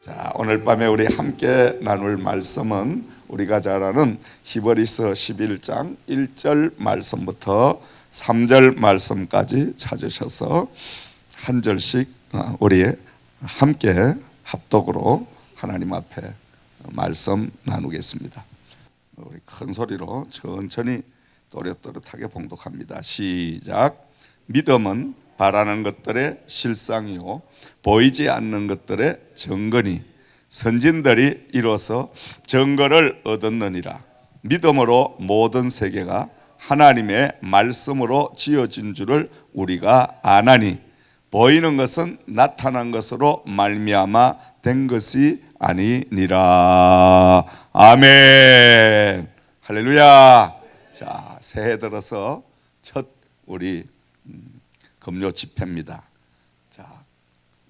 자, 오늘 밤에 우리 함께 나눌 말씀은 우리가 잘 아는 히브리서 11장 1절 말씀부터 3절 말씀까지 찾으셔서 한 절씩 우리 함께 합독으로 하나님 앞에 말씀 나누겠습니다. 우리 큰 소리로 천천히 또렷또렷하게 봉독합니다. 시작. 믿음은 바라는 것들의 실상이요 보이지 않는 것들의 증거니 선진들이 이로써 증거를 얻었느니라. 믿음으로 모든 세계가 하나님의 말씀으로 지어진 줄을 우리가 아나니 보이는 것은 나타난 것으로 말미암아 된 것이 아니니라. 아멘. 할렐루야. 자, 새해 들어서 첫 우리 금요 집회입니다. 자,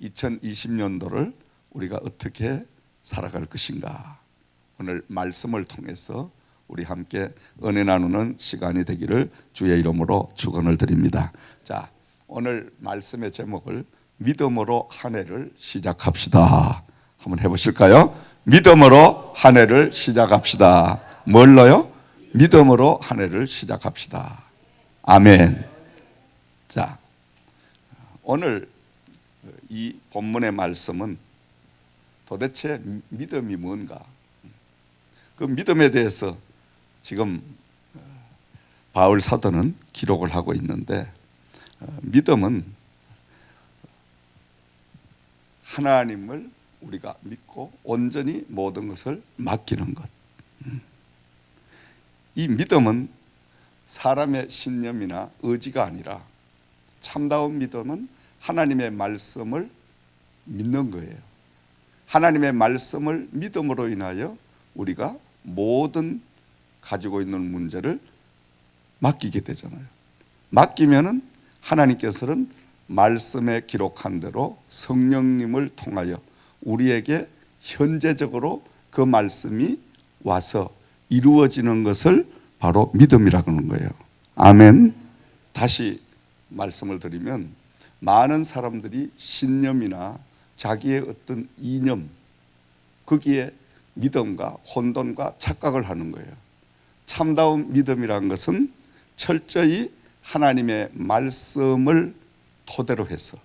2020년도를 우리가 어떻게 살아갈 것인가, 오늘 말씀을 통해서 우리 함께 은혜 나누는 시간이 되기를 주의 이름으로 축원을 드립니다. 자, 오늘 말씀의 제목을 믿음으로 한 해를 시작합시다. 한번 해보실까요? 믿음으로 한 해를 시작합시다. 뭘로요? 믿음으로 한 해를 시작합시다. 아멘. 자, 오늘 이 본문의 말씀은 도대체 믿음이 뭔가, 그 믿음에 대해서 지금 바울 사도는 기록을 하고 있는데, 믿음은 하나님을 우리가 믿고 온전히 모든 것을 맡기는 것. 이 믿음은 사람의 신념이나 의지가 아니라 참다운 믿음은 하나님의 말씀을 믿는 거예요. 하나님의 말씀을 믿음으로 인하여 우리가 모든 가지고 있는 문제를 맡기게 되잖아요. 맡기면은 하나님께서는 말씀에 기록한 대로 성령님을 통하여 우리에게 현재적으로 그 말씀이 와서 이루어지는 것을 바로 믿음이라고 하는 거예요. 아멘. 다시 말씀을 드리면, 많은 사람들이 신념이나 자기의 어떤 이념, 거기에 믿음과 혼돈과 착각을 하는 거예요. 참다운 믿음이란 것은 철저히 하나님의 말씀을 토대로 해서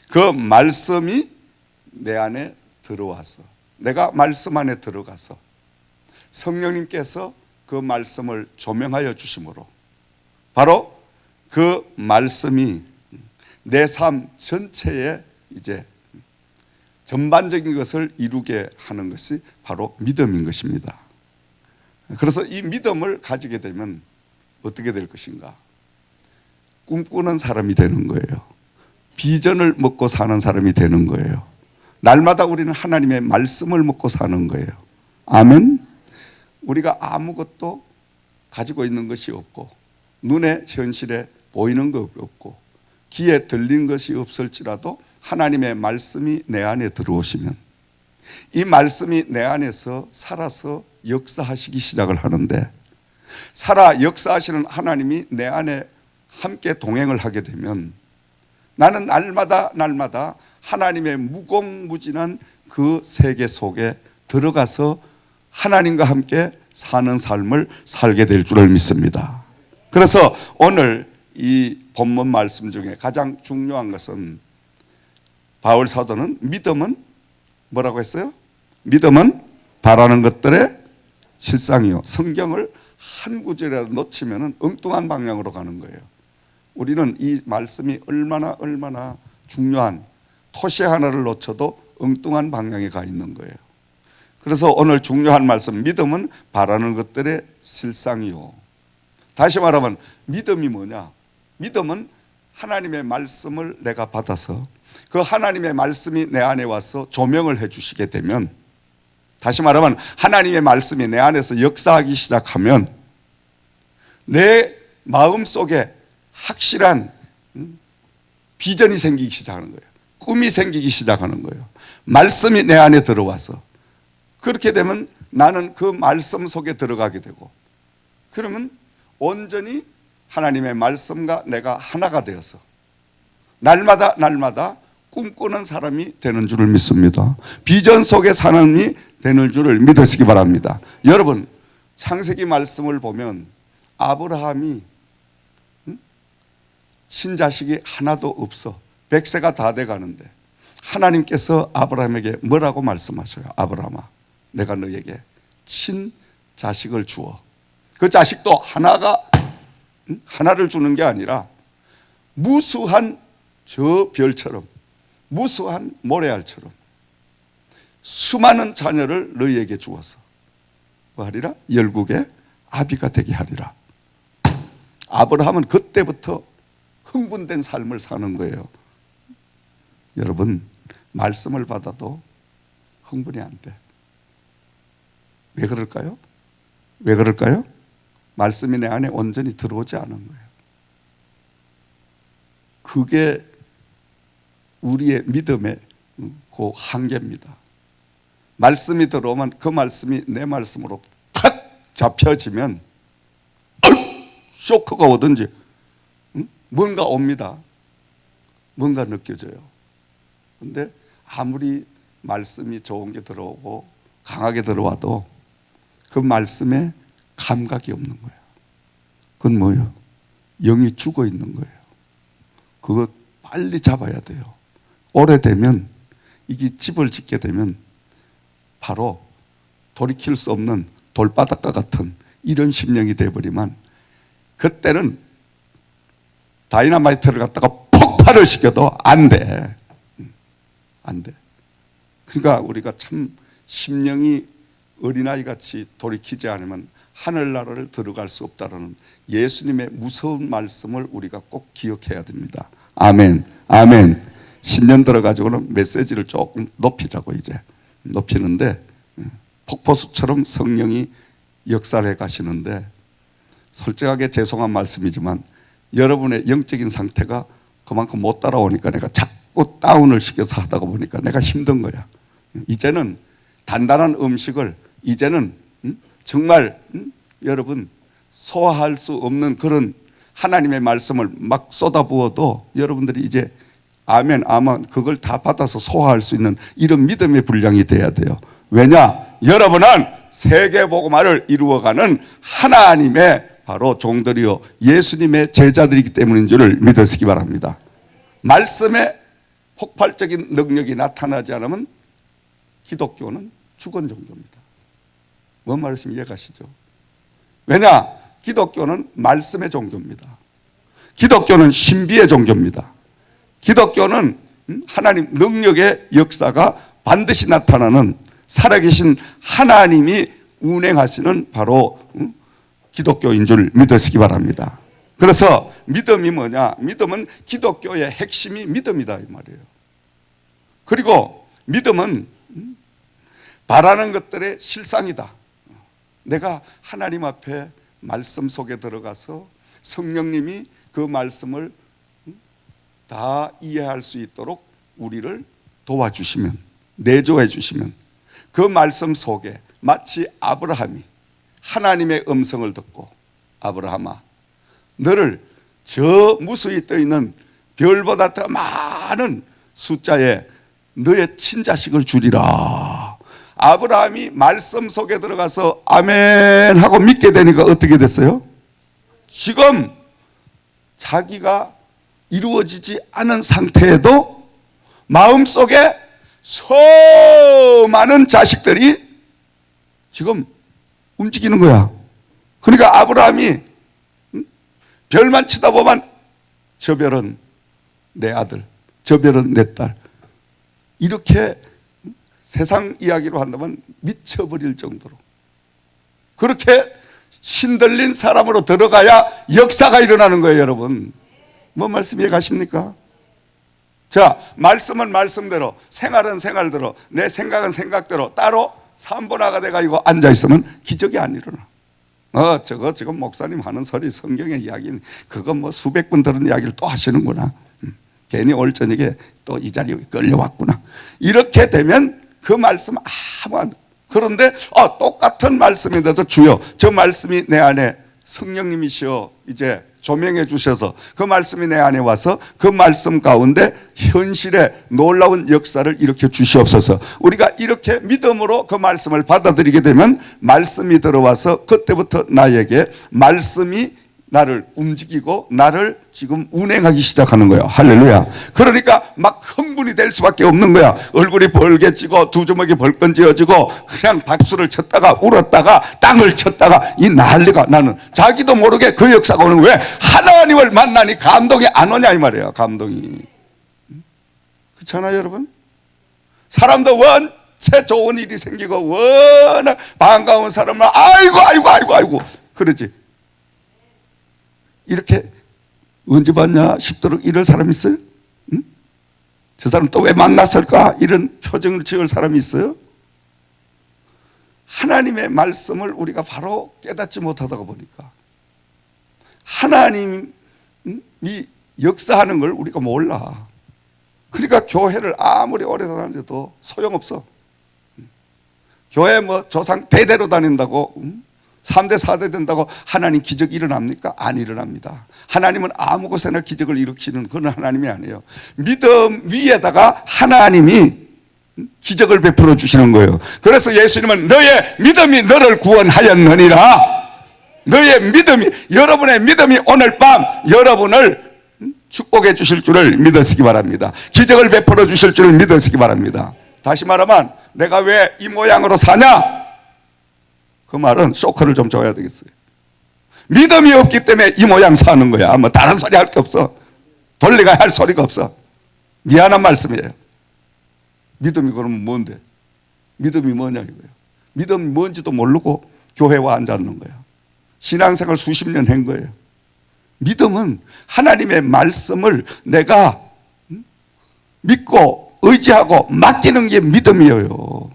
그 말씀이 내 안에 들어와서, 내가 말씀 안에 들어가서 성령님께서 그 말씀을 조명하여 주심으로 바로 그 말씀이 내 삶 전체에 이제 전반적인 것을 이루게 하는 것이 바로 믿음인 것입니다. 그래서 이 믿음을 가지게 되면 어떻게 될 것인가? 꿈꾸는 사람이 되는 거예요. 비전을 먹고 사는 사람이 되는 거예요. 날마다 우리는 하나님의 말씀을 먹고 사는 거예요. 아멘. 우리가 아무것도 가지고 있는 것이 없고 눈에 현실에 보이는 것 없고 귀에 들린 것이 없을지라도 하나님의 말씀이 내 안에 들어오시면 이 말씀이 내 안에서 살아서 역사하시기 시작을 하는데, 살아 역사하시는 하나님이 내 안에 함께 동행을 하게 되면 나는 날마다 하나님의 무궁무진한 그 세계 속에 들어가서 하나님과 함께 사는 삶을 살게 될 줄을 믿습니다. 그래서 오늘 이 본문 말씀 중에 가장 중요한 것은, 바울 사도는 믿음은 뭐라고 했어요? 믿음은 바라는 것들의 실상이요. 성경을 한 구절이라도 놓치면 엉뚱한 방향으로 가는 거예요. 우리는 이 말씀이 얼마나 중요한, 토시 하나를 놓쳐도 엉뚱한 방향에 가 있는 거예요. 그래서 오늘 중요한 말씀, 믿음은 바라는 것들의 실상이요. 다시 말하면 믿음이 뭐냐? 믿음은 하나님의 말씀을 내가 받아서 그 하나님의 말씀이 내 안에 와서 조명을 해 주시게 되면, 다시 말하면 하나님의 말씀이 내 안에서 역사하기 시작하면 내 마음속에 확실한 비전이 생기기 시작하는 거예요. 꿈이 생기기 시작하는 거예요. 말씀이 내 안에 들어와서, 그렇게 되면 나는 그 말씀 속에 들어가게 되고, 그러면 온전히 하나님의 말씀과 내가 하나가 되어서 날마다 꿈꾸는 사람이 되는 줄을 믿습니다. 비전 속의 사람이 되는 줄을 믿으시기 바랍니다. 여러분, 창세기 말씀을 보면 아브라함이 친자식이 하나도 없어 100세가 다 돼가는데 하나님께서 아브라함에게 뭐라고 말씀하셔요? 아브라함아, 내가 너에게 친자식을 주어. 그 자식도 하나를 주는 게 아니라 무수한 저 별처럼, 무수한 모래알처럼 수많은 자녀를 너희에게 주어서 뭐 하리라? 열국의 아비가 되게 하리라. 아브라함은 그때부터 흥분된 삶을 사는 거예요. 여러분, 말씀을 받아도 흥분이 안 돼. 왜 그럴까요? 왜 그럴까요? 말씀이 내 안에 온전히 들어오지 않은 거예요. 그게 우리의 믿음의 그 한계입니다. 말씀이 들어오면 그 말씀이 내 말씀으로 탁 잡혀지면 쇼크가 오든지 뭔가 옵니다. 뭔가 느껴져요. 근데 아무리 말씀이 좋은 게 들어오고 강하게 들어와도 그 말씀에 감각이 없는 거예요. 그건 뭐예요? 영이 죽어 있는 거예요. 그거 빨리 잡아야 돼요. 오래되면, 이게 집을 짓게 되면 바로 돌이킬 수 없는 돌바닥과 같은 이런 심령이 되어버리면 그때는 다이너마이트를 갖다가 폭발을 시켜도 안 돼. 안 돼. 그러니까 우리가 참 심령이 어린아이같이 돌이키지 않으면 하늘나라를 들어갈 수 없다는 예수님의 무서운 말씀을 우리가 꼭 기억해야 됩니다. 아멘. 아멘. 신년 들어가지고는 메시지를 조금 높이자고 이제 높이는데 폭포수처럼 성령이 역사를 가시는데 솔직하게 죄송한 말씀이지만 여러분의 영적인 상태가 그만큼 못 따라오니까 내가 자꾸 다운을 시켜서 하다가 보니까 내가 힘든 거야. 이제는 단단한 음식을 이제는 정말 여러분 소화할 수 없는 그런 하나님의 말씀을 막 쏟아부어도 여러분들이 이제 아멘, 아멘 그걸 다 받아서 소화할 수 있는 이런 믿음의 분량이 돼야 돼요. 왜냐? 여러분은 세계복음화를 이루어가는 하나님의 바로 종들이요 예수님의 제자들이기 때문인 줄을 믿으시기 바랍니다. 말씀에 폭발적인 능력이 나타나지 않으면 기독교는 죽은 종교입니다. 뭔 말씀 이해가시죠? 왜냐? 기독교는 말씀의 종교입니다. 기독교는 신비의 종교입니다. 기독교는 하나님 능력의 역사가 반드시 나타나는 살아계신 하나님이 운행하시는 바로 기독교인 줄 믿으시기 바랍니다. 그래서 믿음이 뭐냐? 믿음은 기독교의 핵심이 믿음이다 이 말이에요. 그리고 믿음은 바라는 것들의 실상이다. 내가 하나님 앞에 말씀 속에 들어가서 성령님이 그 말씀을 다 이해할 수 있도록 우리를 도와주시면, 내조해 주시면 그 말씀 속에 마치 아브라함이 하나님의 음성을 듣고 아브라함아 너를 저 무수히 떠있는 별보다 더 많은 숫자의 너의 친자식을 주리라. 아브라함이 말씀 속에 들어가서 아멘 하고 믿게 되니까 어떻게 됐어요? 지금 자기가 이루어지지 않은 상태에도 마음속에 수많은 자식들이 지금 움직이는 거야. 그러니까 아브라함이 별만 치다보면 저 별은 내 아들, 저 별은 내 딸, 이렇게 세상 이야기로 한다면 미쳐버릴 정도로 그렇게 신들린 사람으로 들어가야 역사가 일어나는 거예요. 여러분 뭔 말씀 이해가십니까? 자, 말씀은 말씀대로, 생활은 생활대로, 내 생각은 생각대로 따로 삼분화가 돼가지고 앉아있으면 기적이 안 일어나. 저거 지금 목사님 하는 소리 성경의 이야기는 그거 뭐 수백 번 들은 이야기를 또 하시는구나. 괜히 올 저녁에 또 이 자리에 끌려왔구나. 이렇게 되면 그 말씀 아무 안. 그런데 똑같은 말씀인데도 주여 저 말씀이 내 안에 성령님이시여 이제 조명해 주셔서 그 말씀이 내 안에 와서 그 말씀 가운데 현실의 놀라운 역사를 일으켜 주시옵소서. 우리가 이렇게 믿음으로 그 말씀을 받아들이게 되면 말씀이 들어와서 그때부터 나에게 말씀이 나를 움직이고 나를 지금 운행하기 시작하는 거예요. 할렐루야. 그러니까 막 흥분이 될 수밖에 없는 거야. 얼굴이 벌개지고 두 주먹이 벌건 지어지고 그냥 박수를 쳤다가 울었다가 땅을 쳤다가 이 난리가 나는 자기도 모르게 그 역사가 오는 거예요. 왜? 하나님을 만나니 감동이 안 오냐 이 말이에요. 감동이. 그렇잖아요 여러분. 사람도 원체 좋은 일이 생기고 워낙 반가운 사람은 아이고 그러지. 이렇게 언제 봤냐 싶도록 이럴 사람이 있어요? 응? 저 사람 또 왜 만났을까? 이런 표정을 지을 사람이 있어요? 하나님의 말씀을 우리가 바로 깨닫지 못하다가 보니까 하나님이 역사하는 걸 우리가 몰라. 그러니까 교회를 아무리 오래 다녀도 소용없어. 교회 뭐 조상 대대로 다닌다고 3대 4대 된다고 하나님 기적 일어납니까? 안 일어납니다. 하나님은 아무 곳에나 기적을 일으키는 그런 하나님이 아니에요. 믿음 위에다가 하나님이 기적을 베풀어 주시는 거예요. 그래서 예수님은 너의 믿음이 너를 구원하였느니라. 너의 믿음이, 여러분의 믿음이 오늘 밤 여러분을 축복해 주실 줄을 믿으시기 바랍니다. 기적을 베풀어 주실 줄을 믿으시기 바랍니다. 다시 말하면 내가 왜 이 모양으로 사냐? 그 말은 쇼크를 좀 줘야 되겠어요. 믿음이 없기 때문에 이 모양 사는 거야. 뭐 다른 소리 할 게 없어. 돌리가 할 소리가 없어. 미안한 말씀이에요. 믿음이 그러면 뭔데? 믿음이 뭐냐 이거예요. 믿음이 뭔지도 모르고 교회와 앉았는 거예요. 신앙생활 수십 년 한 거예요. 믿음은 하나님의 말씀을 내가 믿고 의지하고 맡기는 게 믿음이에요.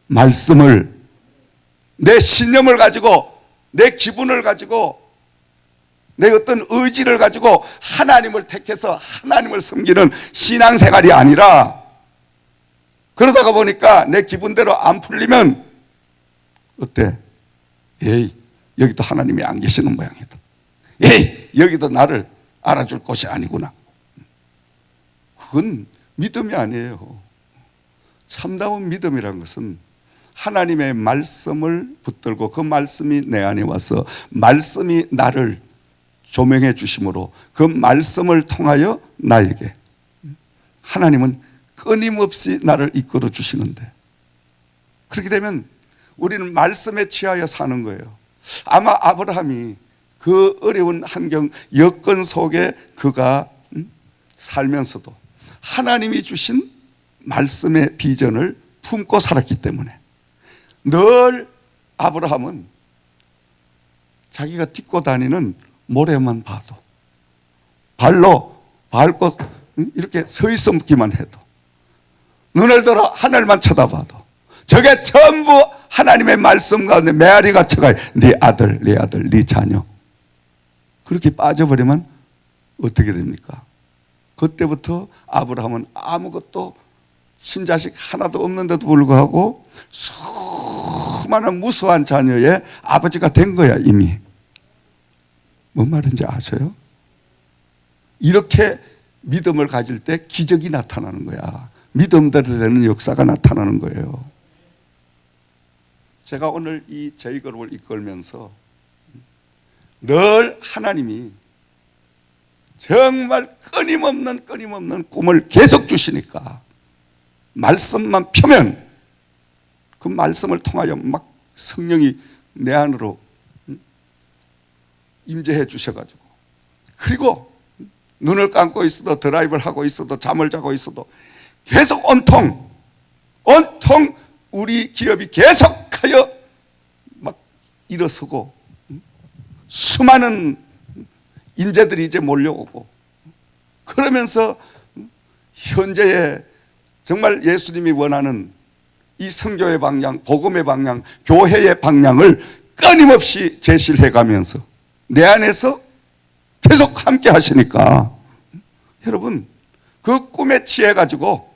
말씀을 내 신념을 가지고 내 기분을 가지고 내 어떤 의지를 가지고 하나님을 택해서 하나님을 섬기는 신앙생활이 아니라 그러다가 보니까 내 기분대로 안 풀리면 어때? 에이 여기도 하나님이 안 계시는 모양이다. 에이 여기도 나를 알아줄 곳이 아니구나. 그건 믿음이 아니에요. 참다운 믿음이라는 것은 하나님의 말씀을 붙들고 그 말씀이 내 안에 와서 말씀이 나를 조명해 주심으로 그 말씀을 통하여 나에게 하나님은 끊임없이 나를 이끌어 주시는데 그렇게 되면 우리는 말씀에 취하여 사는 거예요. 아마 아브라함이 그 어려운 환경 여건 속에 그가 살면서도 하나님이 주신 말씀의 비전을 품고 살았기 때문에 늘 아브라함은 자기가 딛고 다니는 모래만 봐도 발로 밟고 이렇게 서 있기만 해도 눈을 들어 하늘만 쳐다봐도 저게 전부 하나님의 말씀 가운데 메아리 갇혀가 네 아들, 네 아들, 네 자녀 그렇게 빠져버리면 어떻게 됩니까? 그때부터 아브라함은 아무것도 친자식 하나도 없는데도 불구하고 수많은 무수한 자녀의 아버지가 된 거야 이미. 뭔 말인지 아셔요? 이렇게 믿음을 가질 때 기적이 나타나는 거야. 믿음대로 되는 역사가 나타나는 거예요. 제가 오늘 이 제이그룹을 이끌면서 늘 하나님이 정말 끊임없는 꿈을 계속 주시니까 말씀만 펴면 그 말씀을 통하여 막 성령이 내 안으로 임재해 주셔가지고 그리고 눈을 감고 있어도 드라이브를 하고 있어도 잠을 자고 있어도 계속 온통 우리 기업이 계속하여 막 일어서고 수많은 인재들이 이제 몰려오고 그러면서 현재의 정말 예수님이 원하는 이 선교의 방향, 복음의 방향, 교회의 방향을 끊임없이 제시를 해가면서 내 안에서 계속 함께 하시니까 여러분 그 꿈에 취해가지고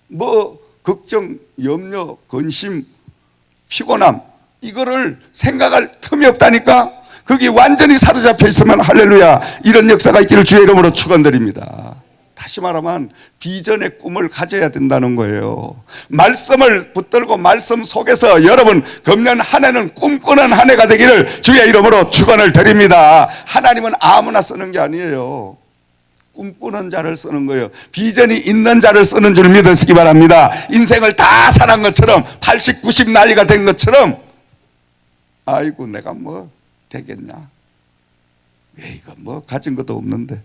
뭐 걱정, 염려, 근심, 피곤함 이거를 생각할 틈이 없다니까. 거기 완전히 사로잡혀 있으면 할렐루야, 이런 역사가 있기를 주의 이름으로 축원드립니다. 다시 말하면 비전의 꿈을 가져야 된다는 거예요. 말씀을 붙들고 말씀 속에서 여러분 금년 한 해는 꿈꾸는 한 해가 되기를 주의 이름으로 축원을 드립니다. 하나님은 아무나 쓰는 게 아니에요. 꿈꾸는 자를 쓰는 거예요. 비전이 있는 자를 쓰는 줄 믿으시기 바랍니다. 인생을 다 살한 것처럼 80, 90 나이가 된 것처럼 아이고 내가 뭐 되겠냐, 왜 이거 뭐 가진 것도 없는데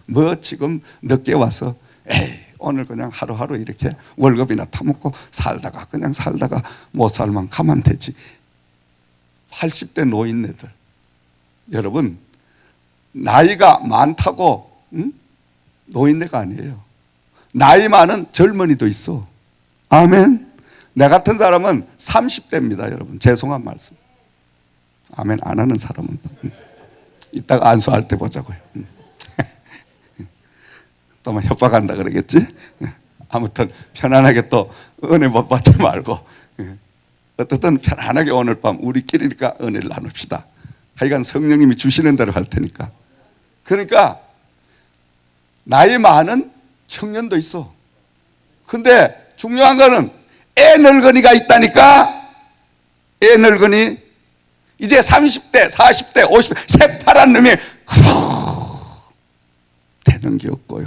뭐 지금 늦게 와서 에이 오늘 그냥 하루하루 이렇게 월급이나 타먹고 살다가 그냥 살다가 못 살만 가면 되지. 80대 노인네들 여러분 나이가 많다고 노인네가 아니에요. 나이 많은 젊은이도 있어. 아멘. 내 같은 사람은 30대입니다 여러분. 죄송한 말씀. 아멘 안 하는 사람은 이따가 안수할 때 보자고요. 또 뭐 협박한다 그러겠지. 아무튼 편안하게 또 은혜 못 받지 말고 어떻든 편안하게 오늘 밤 우리끼리니까 은혜를 나눕시다. 하여간 성령님이 주시는 대로 할 테니까. 그러니까 나이 많은 청년도 있어. 근데 중요한 거는 애 늙은이가 있다니까. 애 늙은이 이제 30대 40대 50대 새파란 놈이 되는 게 없고요.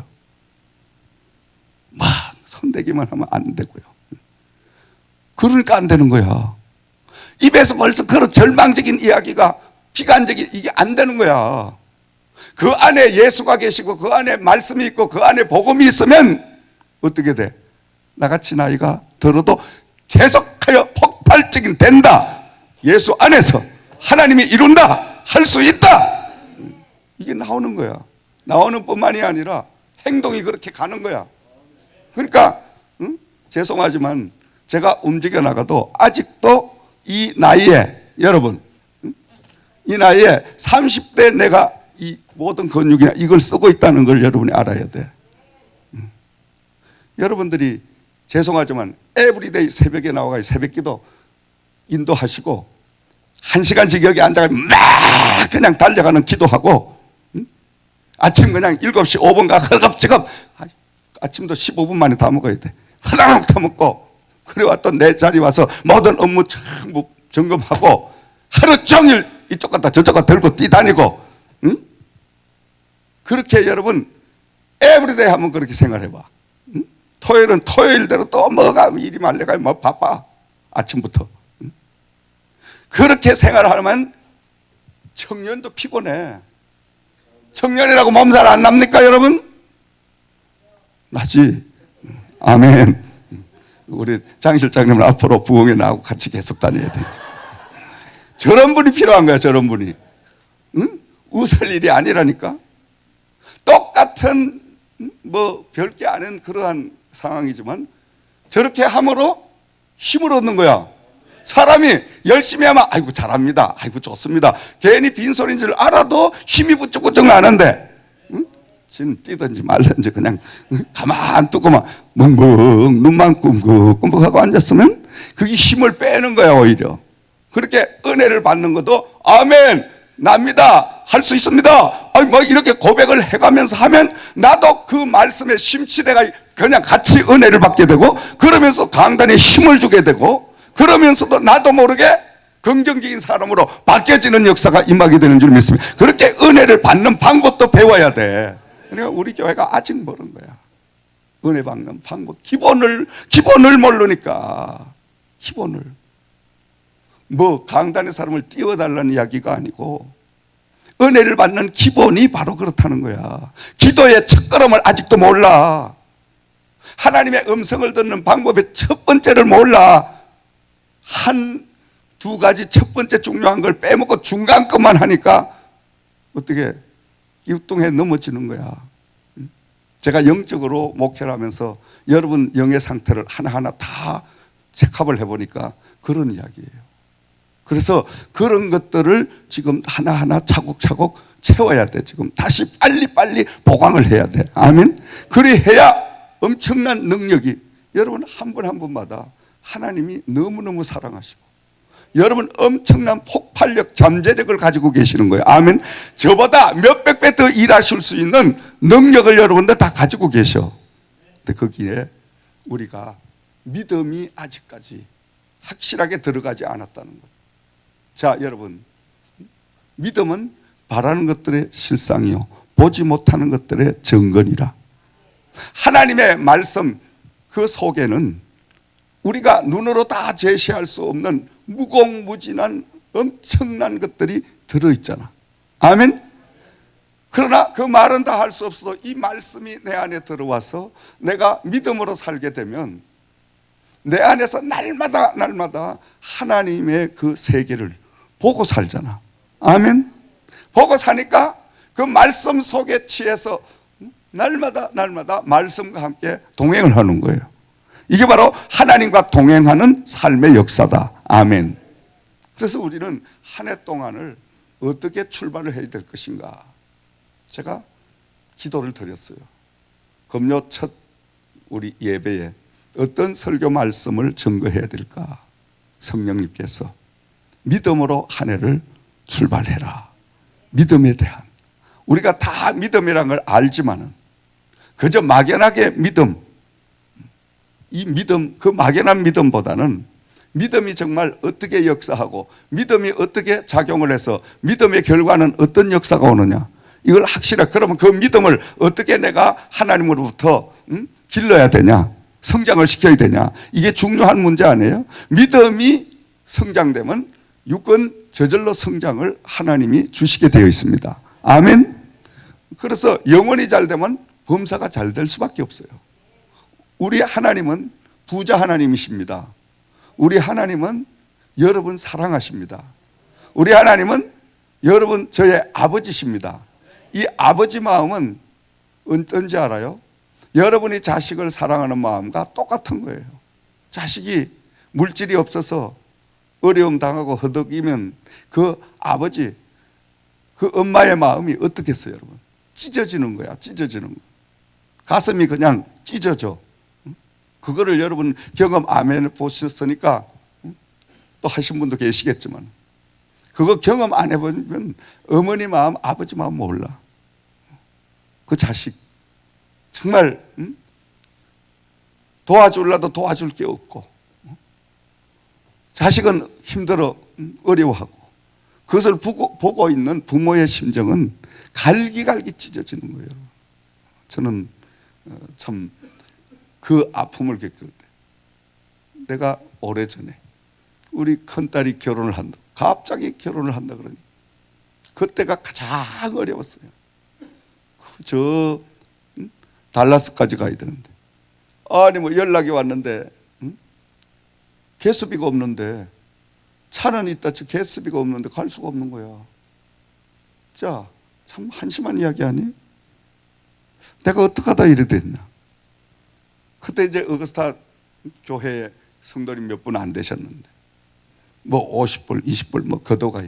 막 손대기만 하면 안 되고요. 그러니까 안 되는 거야. 입에서 벌써 그런 절망적인 이야기가 비관적인 이게 안 되는 거야. 그 안에 예수가 계시고 그 안에 말씀이 있고 그 안에 복음이 있으면 어떻게 돼? 나같이 나이가 들어도 계속하여 폭발적인 된다. 예수 안에서 하나님이 이룬다. 할 수 있다. 이게 나오는 거야. 나오는 뿐만이 아니라 행동이 그렇게 가는 거야. 그러니까 죄송하지만 제가 움직여 나가도 아직도 이 나이에 여러분 이 나이에 30대 내가 이 모든 근육이나 이걸 쓰고 있다는 걸 여러분이 알아야 돼. 여러분들이 죄송하지만 에브리데이 새벽에 나와가 새벽기도 인도하시고 1시간씩 여기 앉아가 막 그냥 달려가는 기도하고 아침 그냥 7시 5분가 허겁지겁 아침도 15분 만에 다 먹어야 돼. 화장하고 다 먹고 그래 왔던 내 자리 와서 모든 업무 전부 점검하고 하루 종일 이쪽 갔다 저쪽 갔다 들고 뛰다니고 그렇게 여러분 에브리데이 한번 그렇게 생활해봐. 토요일은 토요일대로 또 뭐가 일이 말려가 뭐 바빠 아침부터. 그렇게 생활하면 청년도 피곤해. 청년이라고 몸살 안 납니까 여러분? 나지. 아멘. 우리 장 실장님은 앞으로 부흥에 나하고 같이 계속 다녀야 되지. 저런 분이 필요한 거야. 저런 분이. 응? 웃을 일이 아니라니까. 똑같은 뭐 별게 아닌 그러한 상황이지만 저렇게 함으로 힘을 얻는 거야. 사람이 열심히 하면 아이고 잘합니다. 아이고 좋습니다. 괜히 빈소리인 줄 알아도 힘이 부쩍부쩍 나는데 진 뛰든지 말든지 그냥 가만 두고만 멍멍 눈만 끔긋끔긋하고 앉았으면 그게 힘을 빼는 거야. 오히려 그렇게 은혜를 받는 것도 아멘 납니다. 할 수 있습니다. 아니 뭐 이렇게 고백을 해가면서 하면 나도 그 말씀에 심취대가 그냥 같이 은혜를 받게 되고 그러면서 강단에 힘을 주게 되고 그러면서도 나도 모르게 긍정적인 사람으로 바뀌어지는 역사가 임하게 되는 줄 믿습니다. 그렇게 은혜를 받는 방법도 배워야 돼. 그러니까 우리 교회가 아직 모르는 거야. 은혜 받는 방법 기본을 모르니까. 기본을 뭐 강단의 사람을 띄워달라는 이야기가 아니고 은혜를 받는 기본이 바로 그렇다는 거야. 기도의 첫걸음을 아직도 몰라. 하나님의 음성을 듣는 방법의 첫 번째를 몰라. 두 가지 첫 번째 중요한 걸 빼먹고 중간 것만 하니까 어떻게 기우뚱해 넘어지는 거야. 제가 영적으로 목회를 하면서 여러분 영의 상태를 하나하나 다 체크업을 해보니까 그런 이야기예요. 그래서 그런 것들을 지금 하나하나 차곡차곡 채워야 돼. 지금 다시 빨리빨리 보강을 해야 돼. 아멘. 그리해야 엄청난 능력이 여러분 한 분 한 분마다 하나님이 너무너무 사랑하시고 여러분 엄청난 폭발력, 잠재력을 가지고 계시는 거예요. 아멘. 저보다 몇백 배 더 일하실 수 있는 능력을 여러분들 다 가지고 계셔. 근데 거기에 우리가 믿음이 아직까지 확실하게 들어가지 않았다는 것. 자, 여러분, 믿음은 바라는 것들의 실상이요, 보지 못하는 것들의 증거니라. 하나님의 말씀 그 속에는 우리가 눈으로 다 제시할 수 없는 무궁무진한 엄청난 것들이 들어있잖아. 아멘. 그러나 그 말은 다 할 수 없어도 이 말씀이 내 안에 들어와서 내가 믿음으로 살게 되면 내 안에서 날마다 하나님의 그 세계를 보고 살잖아. 아멘. 보고 사니까 그 말씀 속에 취해서 날마다 말씀과 함께 동행을 하는 거예요. 이게 바로 하나님과 동행하는 삶의 역사다. 아멘. 그래서 우리는 한 해 동안을 어떻게 출발을 해야 될 것인가, 제가 기도를 드렸어요. 금요 첫 우리 예배에 어떤 설교 말씀을 증거해야 될까. 성령님께서 믿음으로 한 해를 출발해라. 믿음에 대한, 우리가 다 믿음이라는 걸 알지만은 그저 막연하게 믿음, 이 믿음, 그 막연한 믿음보다는 믿음이 정말 어떻게 역사하고 믿음이 어떻게 작용을 해서 믿음의 결과는 어떤 역사가 오느냐, 이걸 확실하게, 그러면 그 믿음을 어떻게 내가 하나님으로부터 길러야 되냐, 성장을 시켜야 되냐, 이게 중요한 문제 아니에요? 믿음이 성장되면 육은 저절로 성장을 하나님이 주시게 되어 있습니다. 아멘. 그래서 영혼이 잘 되면 범사가 잘 될 수밖에 없어요. 우리 하나님은 부자 하나님이십니다. 우리 하나님은 여러분 사랑하십니다. 우리 하나님은 여러분 저의 아버지십니다. 이 아버지 마음은 어떤지 알아요? 여러분이 자식을 사랑하는 마음과 똑같은 거예요. 자식이 물질이 없어서 어려움 당하고 허덕이면 그 아버지, 그 엄마의 마음이 어떻겠어요, 여러분? 찢어지는 거야, 찢어지는 거. 가슴이 그냥 찢어져. 그거를 여러분 경험 아멘 보셨으니까 또 하신 분도 계시겠지만, 그거 경험 안 해보면 어머니 마음, 아버지 마음 몰라. 그 자식 정말 도와주려도 도와줄 게 없고, 자식은 힘들어 어려워하고, 그것을 보고 있는 부모의 심정은 갈기갈기 찢어지는 거예요. 저는 참 그 아픔을 겪을 때, 내가 오래전에 우리 큰딸이 결혼을 한다, 갑자기 결혼을 한다 그러니 그때가 가장 어려웠어요. 저 달라스까지 가야 되는데, 아니 뭐 연락이 왔는데 개수비가 없는데, 차는 있다 치 개수비가 없는데 갈 수가 없는 거야. 자, 참 한심한 이야기 아니에요? 내가 어떻게 하다 이래 됐냐. 그때 이제 어거스타 교회에 성도님 몇 분 안 되셨는데, 뭐 50불, 20불, 뭐 거도가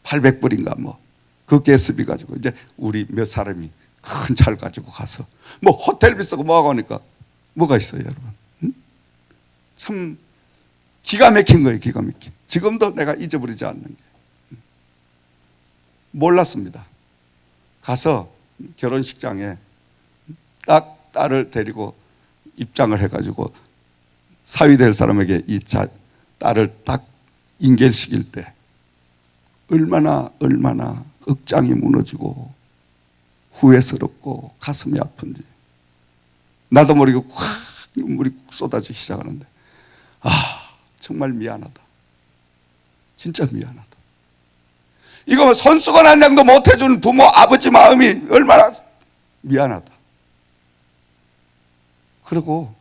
800불인가 뭐 그 개수비 가지고 이제 우리 몇 사람이 큰 차를 가지고 가서 뭐 호텔비 쓰고 뭐하고 하니까 뭐가 있어요, 여러분? 응? 참 기가 막힌 거예요, 기가 막힌. 지금도 내가 잊어버리지 않는 게, 몰랐습니다. 가서 결혼식장에 딱 딸을 데리고 입장을 해가지고 사위 될 사람에게 이 딸을 딱 인계시킬 때 얼마나 억장이 무너지고 후회스럽고 가슴이 아픈지 나도 모르게 확 눈물이 쏟아지기 시작하는데, 정말 미안하다. 진짜 미안하다. 이거 손수건 한 장도 못 해준 부모 아버지 마음이 얼마나 미안하다. 그리고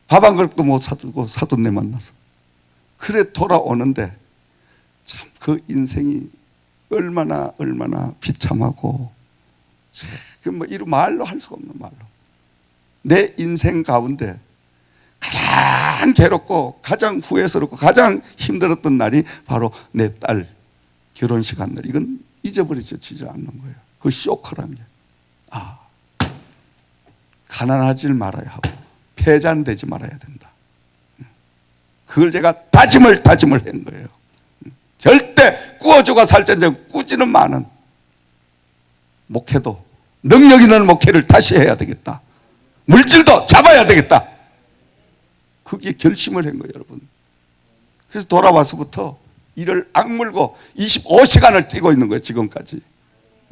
밥 한 그릇도 못 사주고 사돈네 만나서 그래 돌아오는데, 참 그 인생이 얼마나 비참하고, 뭐 이런 말로 할 수가 없는 말로, 내 인생 가운데 가장 괴롭고 가장 후회스럽고 가장 힘들었던 날이 바로 내 딸 결혼식 한 날. 이건 잊어버리지 않는 거예요. 그 쇼크란 게, 가난하지 말아야 하고 패잔되지 말아야 된다. 그걸 제가 다짐을 한 거예요. 절대 꾸어주고 살전쟁 꾸지는 많은 목회도 능력 있는 목회를 다시 해야 되겠다. 물질도 잡아야 되겠다. 그게 결심을 한 거예요, 여러분. 그래서 돌아와서부터 일을 악물고 25시간을 뛰고 있는 거예요, 지금까지.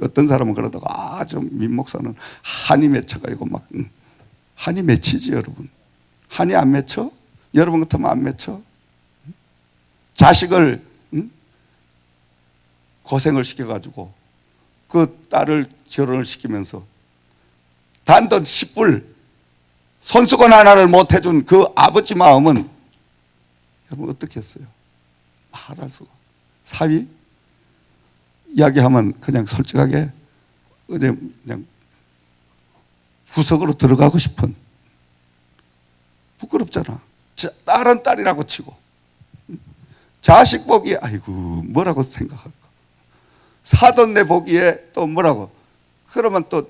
어떤 사람은 그러다가 민 목사는 한이 맺혀가지고 막 한이 맺히지, 여러분. 한이 안 맺혀? 여러분 같으면 안 맺혀? 자식을 고생을 시켜가지고 그 딸을 결혼을 시키면서 단돈 10불 손수건 하나를 못 해준 그 아버지 마음은 여러분 어떻게 했어요? 말할 수가. 사위 이야기하면 그냥 솔직하게 어제 그냥 구석으로 들어가고 싶은, 부끄럽잖아. 딸은 딸이라고 치고 자식 보기에 아이고 뭐라고 생각할까. 사돈 내 보기에 또 뭐라고. 그러면 또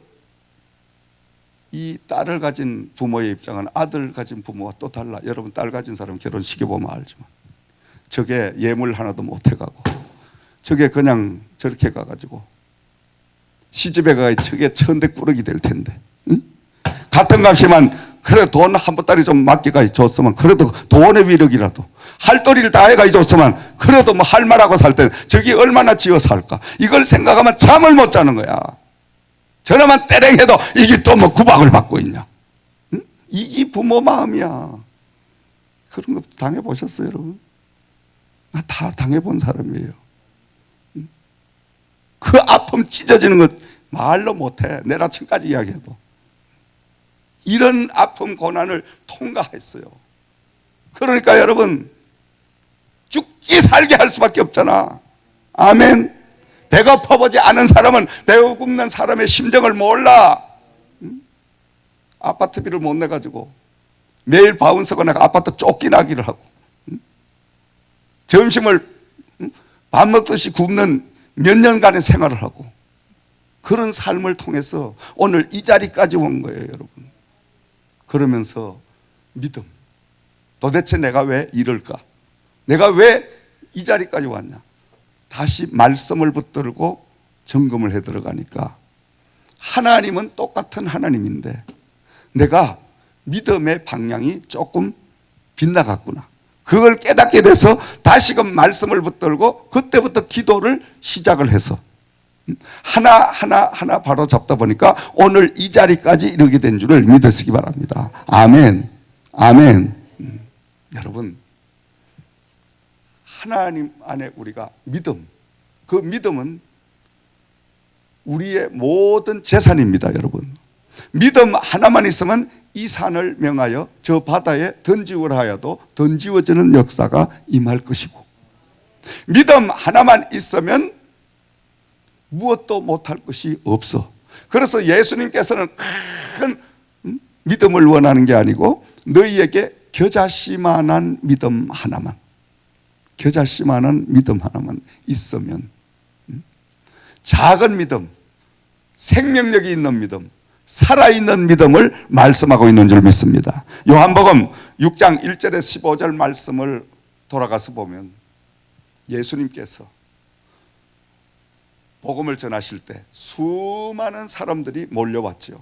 이 딸을 가진 부모의 입장은 아들 가진 부모와 또 달라. 여러분 딸 가진 사람 결혼시켜보면 알지만 저게 예물 하나도 못 해가고 저게 그냥 저렇게 가가지고 시집에 가야 저게 천대꾸러기 될 텐데, 응? 같은 값이면 그래 돈 한 보따리 좀 맡기가 줬으면 그래도 돈의 위력이라도 할도리를 다 해가 줬으면 그래도 뭐 할 말하고 살 때 저기 얼마나 지어 살까. 이걸 생각하면 잠을 못 자는 거야. 저놈만 때랭해도 이게 또 뭐 구박을 받고 있냐. 응? 이게 부모 마음이야. 그런 거 당해보셨어요, 여러분? 나 다 당해본 사람이에요. 응? 그 아픔 찢어지는 것 말로 못해. 내일 아침까지 이야기해도. 이런 아픔 고난을 통과했어요. 그러니까 여러분 죽기 살게 할 수밖에 없잖아. 아멘. 배가 퍼보지 않은 사람은 배가 굶는 사람의 심정을 몰라. 아파트비를 못 내가지고 매일 바운서가 내가 아파트 쫓기나기를 하고 점심을 밥 먹듯이 굶는 몇 년간의 생활을 하고 그런 삶을 통해서 오늘 이 자리까지 온 거예요, 여러분. 그러면서 믿음. 도대체 내가 왜 이럴까? 내가 왜 이 자리까지 왔냐? 다시 말씀을 붙들고 점검을 해 들어가니까 하나님은 똑같은 하나님인데 내가 믿음의 방향이 조금 빗나갔구나. 그걸 깨닫게 돼서 다시금 말씀을 붙들고 그때부터 기도를 시작을 해서 하나 바로 잡다 보니까 오늘 이 자리까지 이르게 된 줄을 믿으시기 바랍니다. 아멘. 아멘. 여러분, 하나님 안에 우리가 믿음, 그 믿음은 우리의 모든 재산입니다, 여러분. 믿음 하나만 있으면 이 산을 명하여 저 바다에 던지우라 하여도 던지워지는 역사가 임할 것이고, 믿음 하나만 있으면 무엇도 못할 것이 없어. 그래서 예수님께서는 큰 믿음을 원하는 게 아니고 너희에게 겨자씨만한 믿음 하나만, 겨자씨만한 믿음 하나만 있으면, 작은 믿음, 생명력이 있는 믿음, 살아있는 믿음을 말씀하고 있는 줄 믿습니다. 요한복음 6장 1절에서 15절 말씀을 돌아가서 보면 예수님께서 복음을 전하실 때 수많은 사람들이 몰려왔죠.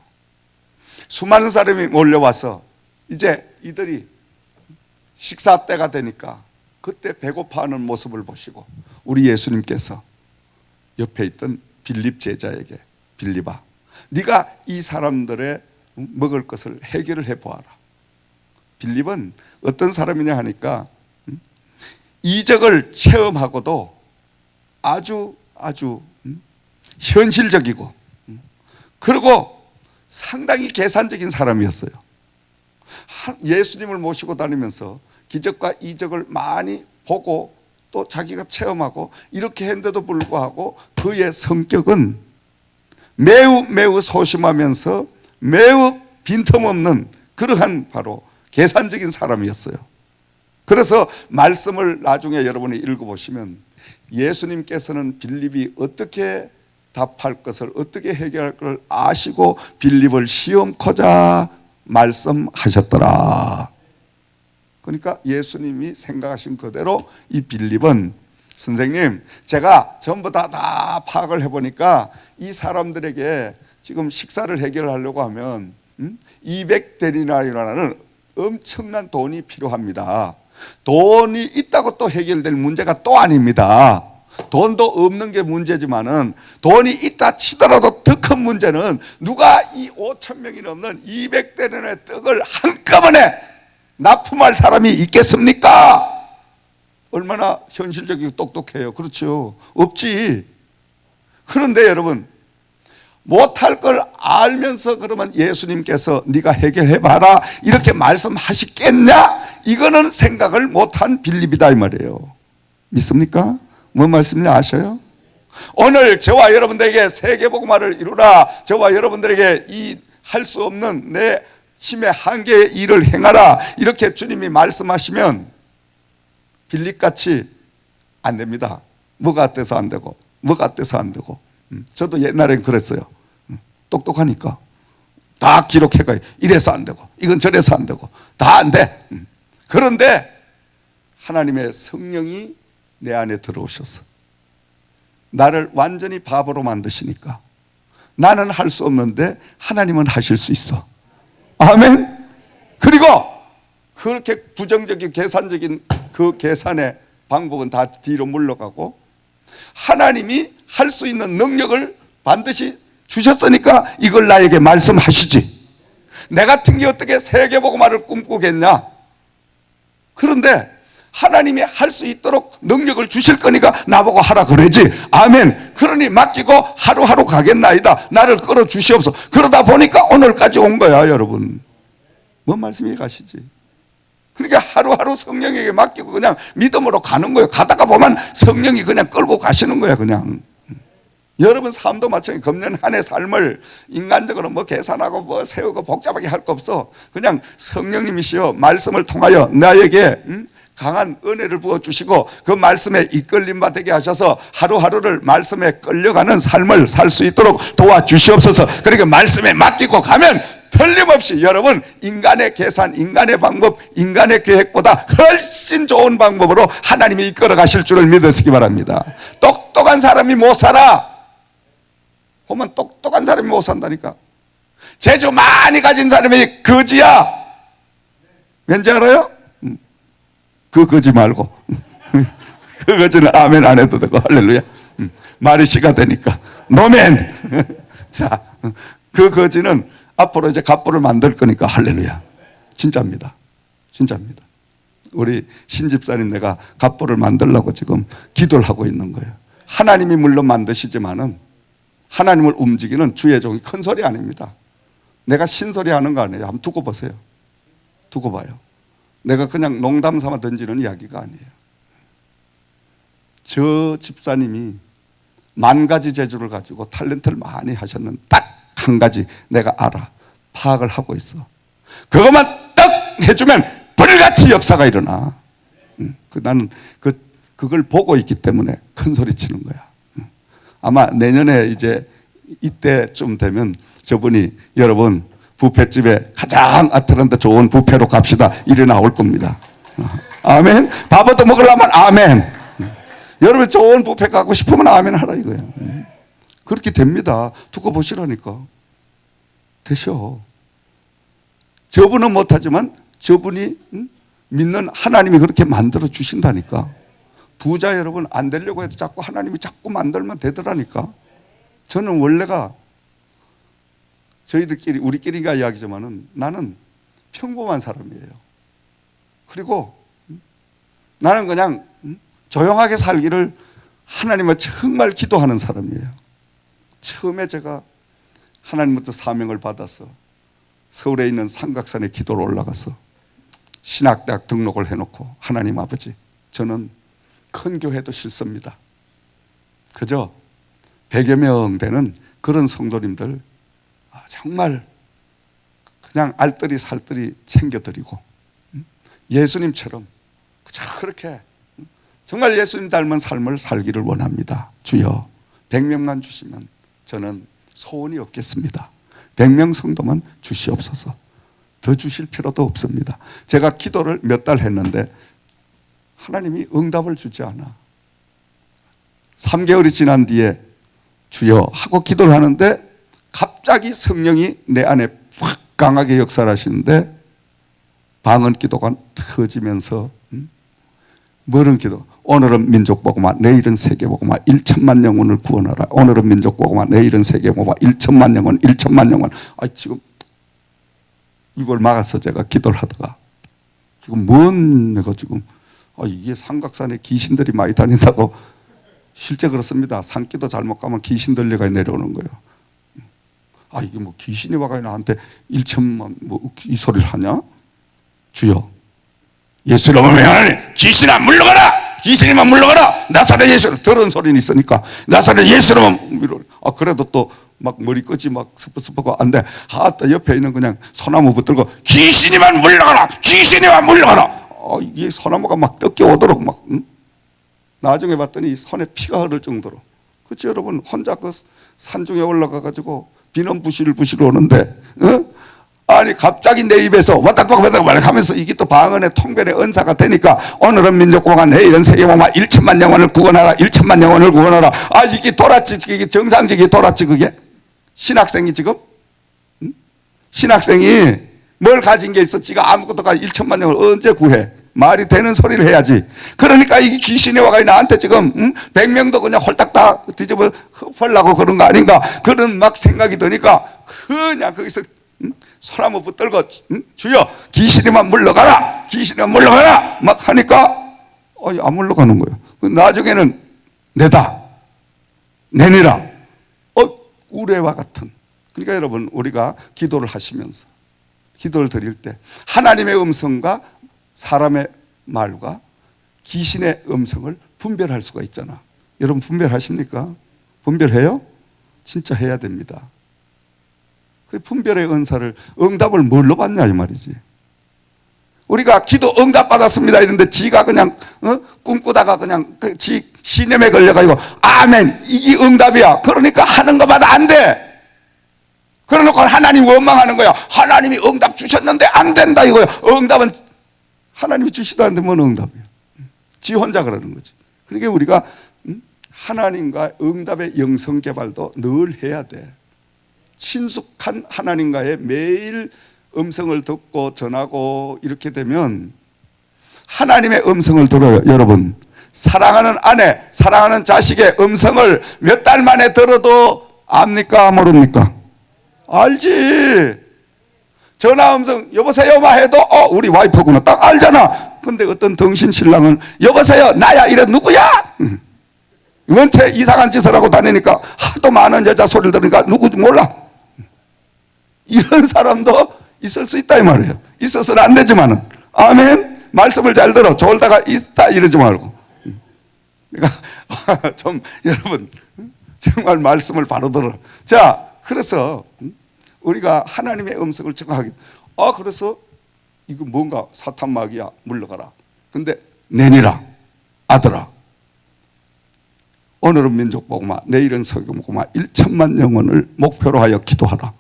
수많은 사람이 몰려와서 이제 이들이 식사 때가 되니까 그때 배고파하는 모습을 보시고 우리 예수님께서 옆에 있던 빌립 제자에게, 빌립아, 네가 이 사람들의 먹을 것을 해결을 해보아라. 빌립은 어떤 사람이냐 하니까 이적을 체험하고도 아주 현실적이고 그리고 상당히 계산적인 사람이었어요. 예수님을 모시고 다니면서 기적과 이적을 많이 보고 또 자기가 체험하고 이렇게 했는데도 불구하고 그의 성격은 매우 소심하면서 매우 빈틈없는 그러한 바로 계산적인 사람이었어요. 그래서 말씀을 나중에 여러분이 읽어보시면 예수님께서는 빌립이 어떻게 답할 것을, 어떻게 해결할 것을 아시고 빌립을 시험코자 말씀하셨더라. 그러니까 예수님이 생각하신 그대로 이 빌립은 선생님, 제가 전부 다 파악을 해보니까 이 사람들에게 지금 식사를 해결하려고 하면 200데나리온이라는 엄청난 돈이 필요합니다. 돈이 있다고 또 해결될 문제가 또 아닙니다. 돈도 없는 게 문제지만은 돈이 있다 치더라도 더 큰 문제는 누가 이 5천 명이 넘는 200데나리온의 떡을 한꺼번에 납품할 사람이 있겠습니까? 얼마나 현실적이고 똑똑해요. 그렇죠. 없지. 그런데 여러분, 못할 걸 알면서 그러면 예수님께서 네가 해결해봐라 이렇게 말씀하시겠냐? 이거는 생각을 못한 빌립이다 이 말이에요. 믿습니까? 뭔 말씀인지 아셔요? 오늘 저와 여러분들에게 세계복음화를 이루라, 저와 여러분들에게 이 할 수 없는 내 힘의 한계의 일을 행하라 이렇게 주님이 말씀하시면 빌립같이 안 됩니다. 뭐가 어때서 안 되고 뭐가 어때서 안 되고. 저도 옛날엔 그랬어요. 똑똑하니까 다 기록해가요. 이래서 안 되고 이건 저래서 안 되고 다 안 돼. 그런데 하나님의 성령이 내 안에 들어오셔서 나를 완전히 바보로 만드시니까 나는 할 수 없는데 하나님은 하실 수 있어. 아멘. 그리고 그렇게 부정적인 계산적인 그 계산의 방법은 다 뒤로 물러가고 하나님이 할 수 있는 능력을 반드시 주셨으니까 이걸 나에게 말씀하시지. 내 같은 게 어떻게 세계복음화를 꿈꾸겠냐. 그런데 하나님이 할 수 있도록 능력을 주실 거니까 나보고 하라 그러지. 아멘. 그러니 맡기고 하루하루 가겠나이다. 나를 끌어주시옵소서. 그러다 보니까 오늘까지 온 거야 여러분. 뭔 말씀이 가시지. 그러니까 하루하루 성령에게 맡기고 그냥 믿음으로 가는 거예요. 가다가 보면 성령이 그냥 끌고 가시는 거야 그냥. 여러분 삶도 마찬가지. 금년 한 해 삶을 인간적으로 뭐 계산하고 뭐 세우고 복잡하게 할 거 없어. 그냥 성령님이시여 말씀을 통하여 나에게 강한 은혜를 부어주시고 그 말씀에 이끌림 받게 하셔서 하루하루를 말씀에 끌려가는 삶을 살 수 있도록 도와주시옵소서. 그러니까 말씀에 맡기고 가면 틀림없이 여러분 인간의 계산, 인간의 방법, 인간의 계획보다 훨씬 좋은 방법으로 하나님이 이끌어 가실 줄을 믿으시기 바랍니다. 똑똑한 사람이 못 살아. 보면 똑똑한 사람이 못 산다니까. 재주 많이 가진 사람이 거지야. 왠지 알아요? 그 거지 말고 그 거지는 아멘 안 해도 되고 할렐루야. 말이 씨가 되니까 노멘. 자, 그 거지는 앞으로 이제 갑부를 만들 거니까 할렐루야. 진짜입니다. 진짜입니다. 우리 신집사님 내가 갑부를 만들려고 지금 기도를 하고 있는 거예요. 하나님이 물론 만드시지만은 하나님을 움직이는 주의 종이 큰 소리 아닙니다. 내가 신소리 하는 거 아니에요. 한번 두고 보세요. 두고 봐요. 내가 그냥 농담 삼아 던지는 이야기가 아니에요. 저 집사님이 10,000가지 재주를 가지고 탤런트를 많이 하셨는 딱 한 가지 내가 알아. 파악을 하고 있어. 그것만 딱 해주면 불같이 역사가 일어나. 나는 그걸 보고 있기 때문에 큰 소리 치는 거야. 아마 내년에 이제 이때쯤 되면 저분이 여러분 뷔페집에 가장 아틀란타 좋은 뷔페로 갑시다 이래 나올 겁니다. 아멘. 밥부터 먹으려면 아멘. 여러분 좋은 뷔페 가고 싶으면 아멘 하라 이거예요. 그렇게 됩니다. 두고 보시라니까. 되셔. 저분은 못하지만 저분이 믿는 하나님이 그렇게 만들어 주신다니까. 부자 여러분 안 되려고 해도 자꾸 하나님이 자꾸 만들면 되더라니까. 저는 원래가 저희들끼리 우리끼리가 이야기지만은 나는 평범한 사람이에요. 그리고 나는 그냥 조용하게 살기를 하나님을 정말 기도하는 사람이에요. 처음에 제가 하나님부터 사명을 받아서 서울에 있는 삼각산에 기도로 올라가서 신학대학 등록을 해놓고 하나님 아버지 저는 큰 교회도 싫습니다. 그저 100여 명 되는 그런 성도님들 정말 그냥 알뜰히 살뜰히 챙겨드리고 예수님처럼 그렇게 정말 예수님 닮은 삶을 살기를 원합니다. 주여 100명만 주시면 저는 소원이 없겠습니다. 100명 성도만 주시옵소서. 더 주실 필요도 없습니다. 제가 기도를 몇 달 했는데 하나님이 응답을 주지 않아. 3개월이 지난 뒤에 주여 하고 기도를 하는데 갑자기 성령이 내 안에 확 강하게 역사를 하시는데 방언 기도가 터지면서 뭐는 기도? 오늘은 민족 보고마, 내일은 세계 보고마, 1천만 영혼을 구원하라. 오늘은 민족 보고마, 내일은 세계 보고마, 1천만 영혼, 1천만 영혼. 지금 이걸 막았어. 제가 기도를 하다가 지금 내가 지금 이게 삼각산에 귀신들이 많이 다닌다고. 실제 그렇습니다. 산기도 잘못 가면 귀신 들려가 내려오는 거예요. 이게 뭐 귀신이 와가 나한테 1천만 이 소리를 하냐? 주여, 예수님을 명하니 귀신아 물러가라. 귀신이만 물러가라. 나사렛 예수. 들은 소리는 있으니까 나사렛 예수로만 밀어. 그래도 또 막 머리끝이 막 스프스프고 안 돼. 옆에 있는 그냥 소나무 붙들고 귀신이만 물러가라. 귀신이만 물러가라. 이게 소나무가 막 뜯겨오도록 막. 나중에 봤더니 손에 피가 흐를 정도로. 그렇죠 여러분? 혼자 그 산중에 올라가 가지고 비는 부실 오는데 갑자기 내 입에서 왔다 하면서 이게 또 방언의 통변의 은사가 되니까 오늘은 민족공화, 내일은 세계공화, 1천만 영혼을 구원하라. 1천만 영혼을 구원하라. 이게 돌았지. 이게 정상적이 돌았지. 그게 신학생이 지금 신학생이 뭘 가진 게 있어? 지가 아무것도 가지고 1천만 영혼을 언제 구해? 말이 되는 소리를 해야지. 그러니까 이게 귀신이 와가 나한테 지금 100명도 그냥 홀딱 다 뒤집어 흡하려고 그런 거 아닌가? 그런 막 생각이 드니까 그냥 거기서 소나무 붙들고 주여 귀신이만 물러가라. 귀신이만 물러가라. 막 하니까 안 물러가는 거예요. 나중에는 내니라. 우레와 같은. 그러니까 여러분 우리가 기도를 하시면서 기도를 드릴 때 하나님의 음성과 사람의 말과 귀신의 음성을 분별할 수가 있잖아. 여러분 분별하십니까? 분별해요? 진짜 해야 됩니다. 그 분별의 은사를 응답을 뭘로 받냐 이 말이지. 우리가 기도 응답 받았습니다 이런데 지가 그냥 꿈꾸다가 그냥 지 신념에 걸려가지고 아멘 이게 응답이야. 그러니까 하는 것마다 안 돼. 그러놓고 하나님 원망하는 거야. 하나님이 응답 주셨는데 안 된다 이거야. 응답은 하나님이 주시도 않는데 뭔 응답이야. 지 혼자 그러는 거지. 그러니까 우리가 하나님과 응답의 영성 개발도 늘 해야 돼. 친숙한 하나님과의 매일 음성을 듣고 전하고 이렇게 되면 하나님의 음성을 들어요. 여러분 사랑하는 아내, 사랑하는 자식의 음성을 몇 달 만에 들어도 압니까 모릅니까? 알지. 전화 음성 여보세요 마 해도 우리 와이프구나 딱 알잖아. 근데 어떤 덩신 신랑은 여보세요 나야 이래 누구야? 원체 이상한 짓을 하고 다니니까 하도 많은 여자 소리를 들으니까 누구지 몰라. 이런 사람도 있을 수 있다 이 말이에요. 있어서는 안 되지만은 아멘. 말씀을 잘 들어. 졸다가 있다 이러지 말고. 그러니까 좀 여러분 정말 말씀을 바로 들어. 자 그래서 우리가 하나님의 음성을 정확하게 그래서 이거 뭔가 사탄마귀야 물러가라. 근데 내니라 아들아 오늘은 민족복음화 내일은 서교복음화 1천만 영혼을 목표로 하여 기도하라.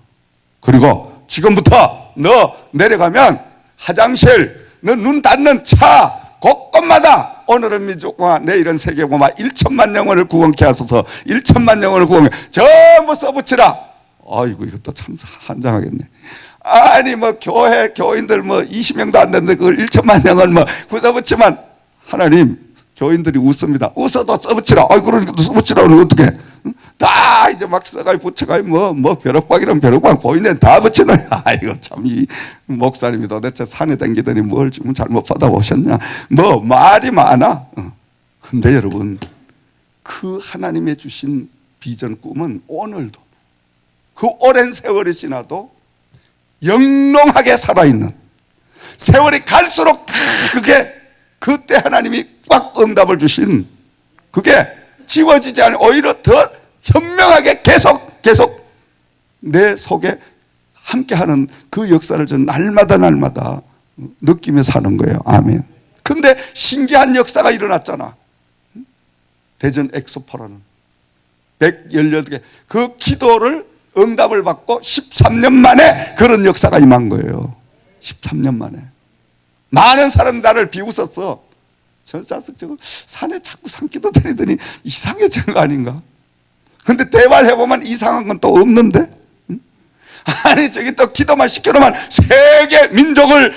그리고 지금부터 너 내려가면 화장실 너 눈 닿는 차 곳곳마다 오늘은 민족복음화 내일은 세계복음화 1천만 영혼을 구원케 하소서. 1천만 영혼을 구원케 전부 써붙이라. 아이고 이것도 참 한장하겠네. 아니 뭐 교인들 20명도 안 되는데 그걸 1천만 영혼 써붙이면 하나님 교인들이 웃습니다. 웃어도 써붙이라. 그러니까 또 써붙이라 그러면 어떡해? 다 이제 막 써가지고 붙여가지고 벼룩박이랑 벼룩박 보이네 다 붙이네. 아이고 참 이 목사님이 도대체 산에 댕기더니 뭘 지금 잘못 받아보셨냐. 말이 많아. 근데 여러분 그 하나님의 주신 비전 꿈은 오늘도 그 오랜 세월이 지나도 영롱하게 살아있는 세월이 갈수록 그게 그때 하나님이 꽉 응답을 주신 그게 지워지지 않고 오히려 더 현명하게 계속 내 속에 함께하는 그 역사를 저는 날마다 느끼며 사는 거예요. 아멘. 근데 신기한 역사가 일어났잖아. 대전 엑소포라는 118개 그 기도를 응답을 받고 13년 만에 그런 역사가 임한 거예요. 13년 만에. 많은 사람 나를 비웃었어. 저 자식 저거 산에 자꾸 산기도 다니더니 이상해진 거 아닌가? 근데 대화를 해보면 이상한 건 또 없는데? 응? 아니 저기 또 기도만 시켜놓으면 세계 민족을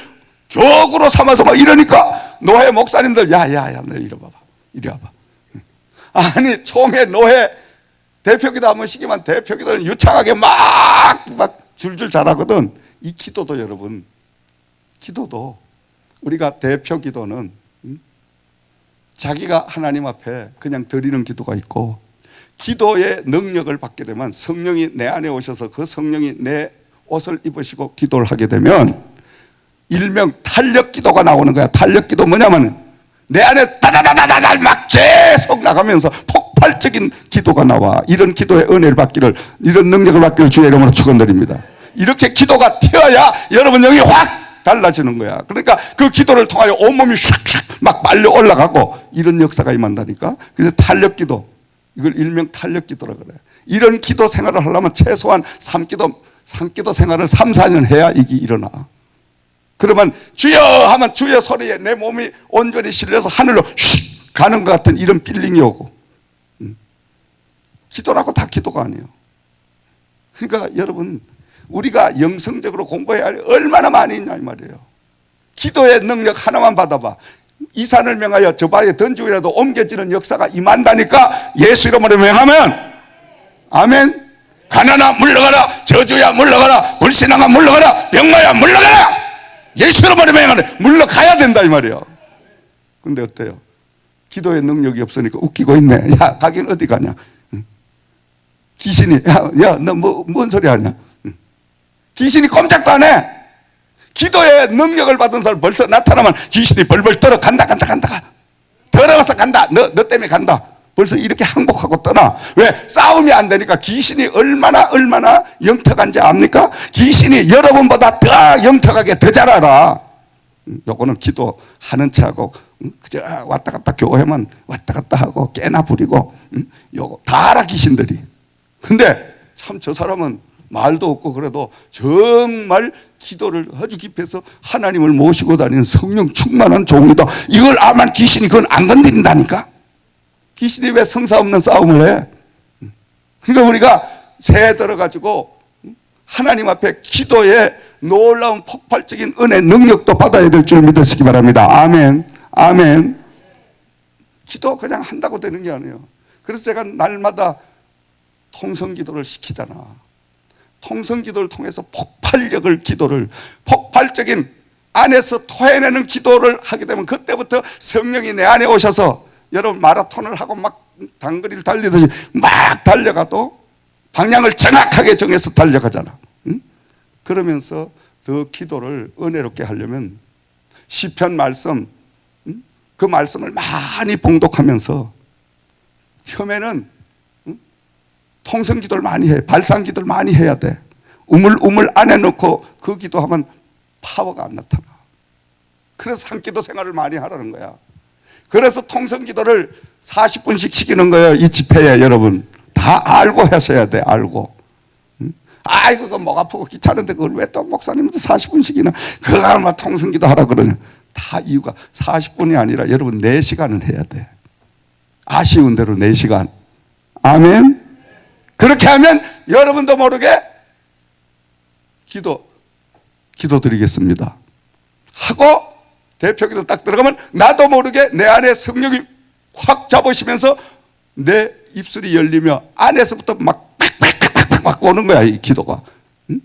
격으로 삼아서 막 이러니까 노회 목사님들 야야야 너 이리 와봐 이리 와봐. 아니 총회 노회 대표기도 한번 시키면 대표기도는 유창하게 막 줄줄 잘하거든. 이 기도도 여러분, 기도도 우리가 대표기도는 자기가 하나님 앞에 그냥 드리는 기도가 있고, 기도의 능력을 받게 되면 성령이 내 안에 오셔서 그 성령이 내 옷을 입으시고 기도를 하게 되면 일명 탄력 기도가 나오는 거야. 탄력 기도 뭐냐면 내 안에 다다다다다다 막 계속 나가면서 폭발적인 기도가 나와. 이런 기도의 은혜를 받기를, 이런 능력을 받기를 주의 이름으로 축원드립니다. 이렇게 기도가 튀어야 여러분 영이 확 달라지는 거야. 그러니까 그 기도를 통하여 온몸이 슉슉 막 빨려 올라가고 이런 역사가 임한다니까. 그래서 탄력 기도, 이걸 일명 탄력 기도라 그래. 이런 기도 생활을 하려면 최소한 산기도 생활을 3, 4년 해야 이게 일어나. 그러면 주여 하면 주여 소리에 내 몸이 온전히 실려서 하늘로 휙 가는 것 같은 이런 필링이 오고. 기도라고 다 기도가 아니에요. 그러니까 여러분, 우리가 영성적으로 공부해야 할 얼마나 많이 있냐 이 말이에요. 기도의 능력 하나만 받아봐. 이 산을 명하여 저 바위에 던지고라도 옮겨지는 역사가 임한다니까. 예수 이름으로 명하면 아멘. 가나나 물러가라, 저주야 물러가라, 불신앙아 물러가라, 병마야 물러가라. 예수 이름으로 명하면 물러가야 된다 이 말이에요. 근데 어때요? 기도의 능력이 없으니까 웃기고 있네. 야 가긴 어디 가냐. 귀신이 야 너 뭔 소리 하냐. 귀신이 꼼짝도 안 해. 기도의 능력을 받은 사람 벌써 나타나면 귀신이 벌벌 떨어 간다 들어가서 간다. 너 때문에 간다. 벌써 이렇게 항복하고 떠나. 왜? 싸움이 안 되니까. 귀신이 얼마나 영특한지 압니까? 귀신이 여러분보다 더 영특하게 더 잘 알아. 요거는 기도하는 체하고 그저 왔다 갔다 교회만 왔다 갔다 하고 깨나 부리고 요거 다 알아 귀신들이. 근데 참 저 사람은 말도 없고 그래도 정말 기도를 아주 깊이 해서 하나님을 모시고 다니는 성령 충만한 종이다. 이걸 알면 귀신이 그건 안 건드린다니까. 귀신이 왜 성사 없는 싸움을 해? 그러니까 우리가 새해 들어가지고 하나님 앞에 기도에 놀라운 폭발적인 은혜 능력도 받아야 될 줄 믿으시기 바랍니다. 아멘. 아멘. 기도 그냥 한다고 되는 게 아니에요. 그래서 제가 날마다 통성기도를 시키잖아. 통성기도를 통해서 폭발적인 안에서 토해내는 기도를 하게 되면 그때부터 성령이 내 안에 오셔서 여러분 마라톤을 하고 막 단거리를 달리듯이 막 달려가도 방향을 정확하게 정해서 달려가잖아. 응? 그러면서 더 기도를 은혜롭게 하려면 시편 말씀, 그 말씀을 많이 봉독하면서 처음에는 통성기도를 많이 해. 발상기도를 많이 해야 돼. 우물우물 안에 넣고 그 기도하면 파워가 안 나타나. 그래서 산기도 생활을 많이 하라는 거야. 그래서 통성기도를 40분씩 시키는 거예요. 이 집회에 여러분 다 알고 하셔야 돼. 알고. 아이고 그거 목 아프고 귀찮은데 그걸 왜 또 목사님도 40분씩이나 그거 얼마 통성기도 하라 그러냐. 다 이유가 40분이 아니라 여러분 4시간은 해야 돼. 아쉬운 대로 4시간. 아멘. 그렇게 하면 여러분도 모르게 기도 드리겠습니다 하고 대표기도 딱 들어가면 나도 모르게 내 안에 성령이 확 잡으시면서 내 입술이 열리며 안에서부터 막 오는 거야 이 기도가. 응?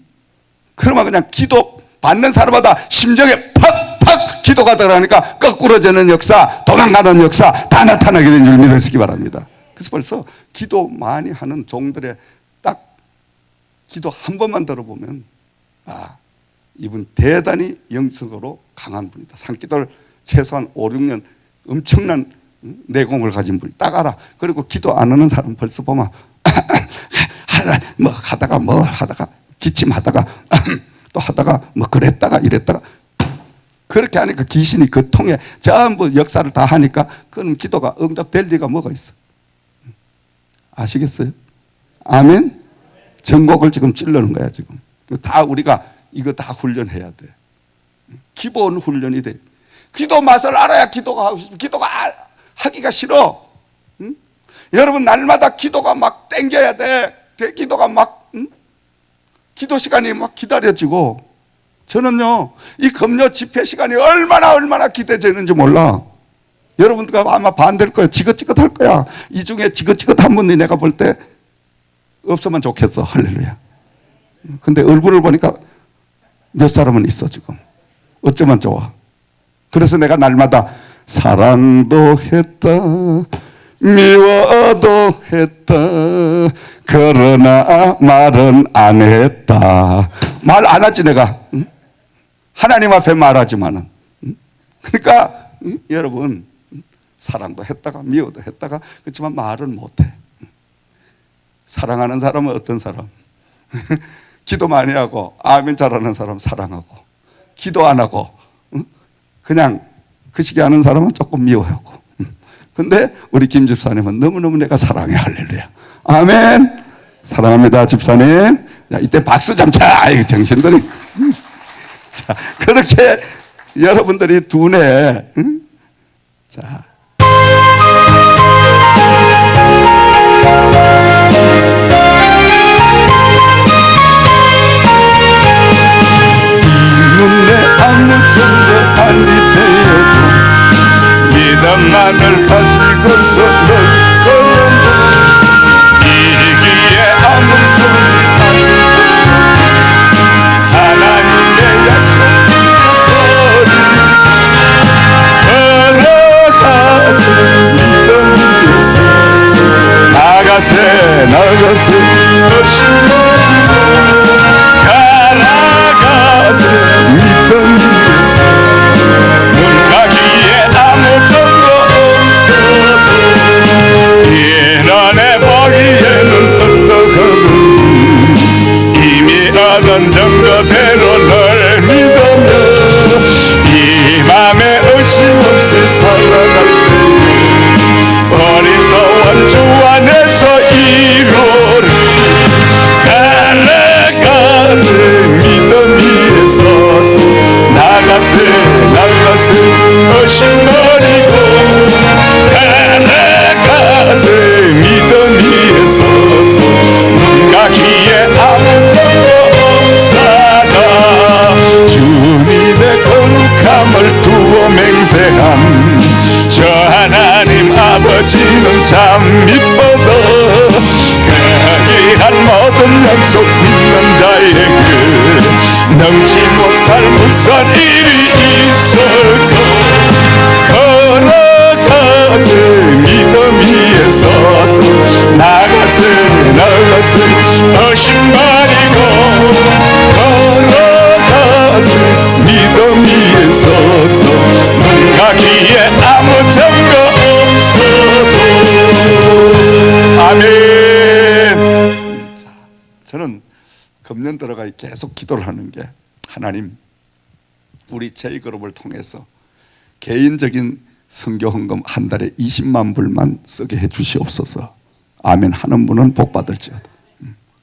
그러면 그냥 기도 받는 사람마다 심정에 팍팍 기도가 들어가니까 거꾸로지는 역사, 도망가는 역사 다 나타나게 된 줄 믿으시기 바랍니다. 그래서 벌써 기도 많이 하는 종들의 딱 기도 한 번만 들어보면 아 이분 대단히 영적으로 강한 분이다. 산기도를 최소한 5, 6년 엄청난 내공을 가진 분이 딱 알아. 그리고 기도 안 하는 사람 벌써 보면 뭐 하다가 기침하다가 또 하다가 뭐 그랬다가 이랬다가 그렇게 하니까 귀신이 그 통에 전부 역사를 다 하니까 그건 기도가 응답될 리가 뭐가 있어. 아시겠어요? 아멘? 전곡을 지금 찔르는 거야 지금. 다 우리가 이거 다 훈련해야 돼. 기본 훈련이 돼. 기도 맛을 알아야 기도가 하고 싶어. 기도가 하기가 싫어. 응? 여러분 날마다 기도가 막 땡겨야 돼. 기도가 막 기도 시간이 막 기다려지고. 저는요 이 금요 집회 시간이 얼마나 기대되는지 몰라. 여러분들 아마 반대일 거예요. 지긋지긋할 거야. 이 중에 지긋지긋한 분이 내가 볼 때 없으면 좋겠어. 할렐루야. 근데 얼굴을 보니까 몇 사람은 있어 지금. 어쩌면 좋아. 그래서 내가 날마다 사랑도 했다 미워도 했다 그러나 말은 안 했다. 말 안 하지 내가. 응? 하나님 앞에 말하지만은. 응? 그러니까 여러분 사랑도 했다가 미워도 했다가 그렇지만 말은 못해. 사랑하는 사람은 어떤 사람? 기도 많이 하고 아멘 잘하는 사람 사랑하고, 기도 안 하고 그냥 그 시기 하는 사람은 조금 미워하고. 근데 우리 김 집사님은 너무너무 내가 사랑해. 할렐루야. 아멘. 사랑합니다 집사님. 자, 이때 박수 좀 쳐. 아이고 정신들이. 자, 그렇게 여러분들이 두뇌. 자, 눈에 아무 정도 아니 되어도 믿음만을 가지고서 널 걷는다. 이기에 아무 소리 안 들어도 하나님의 약속의 소리 걸어가세 믿음 위에서 나가세 가라가세 믿음 위에서 눈 가기에 아무 정도 없어도 인원에 보기에는 어떠하든지 이미 얻은 정도대로 널 믿으며 이 맘에 의심 없이 살아갈 때 어리석은 주 안에서 이루리 가라가세 믿음 위에 서서 나가세 의심 버리고 가라가세 믿음 위에 서서 눈과 귀에 아무 정도 없사다. 주님의 거룩함을 두어 맹세함 저 하나님 아버지는 참 미뻐도 귀한 모든 약속 믿는 자에게 넘지 못할 무슨 일이 있을까. 걸어가세 믿음 위에 서서 나가세 의심 버리고 걸어가세 믿음 위에 서서 눈과 귀에 아무 정도 없어도. 아멘. 자, 저는 금년 들어가 계속 기도를 하는 게 하나님 우리 제이그룹을 통해서 개인적인 선교 헌금 한 달에 20만 불만 쓰게 해 주시옵소서. 아멘 하는 분은 복 받을지어다.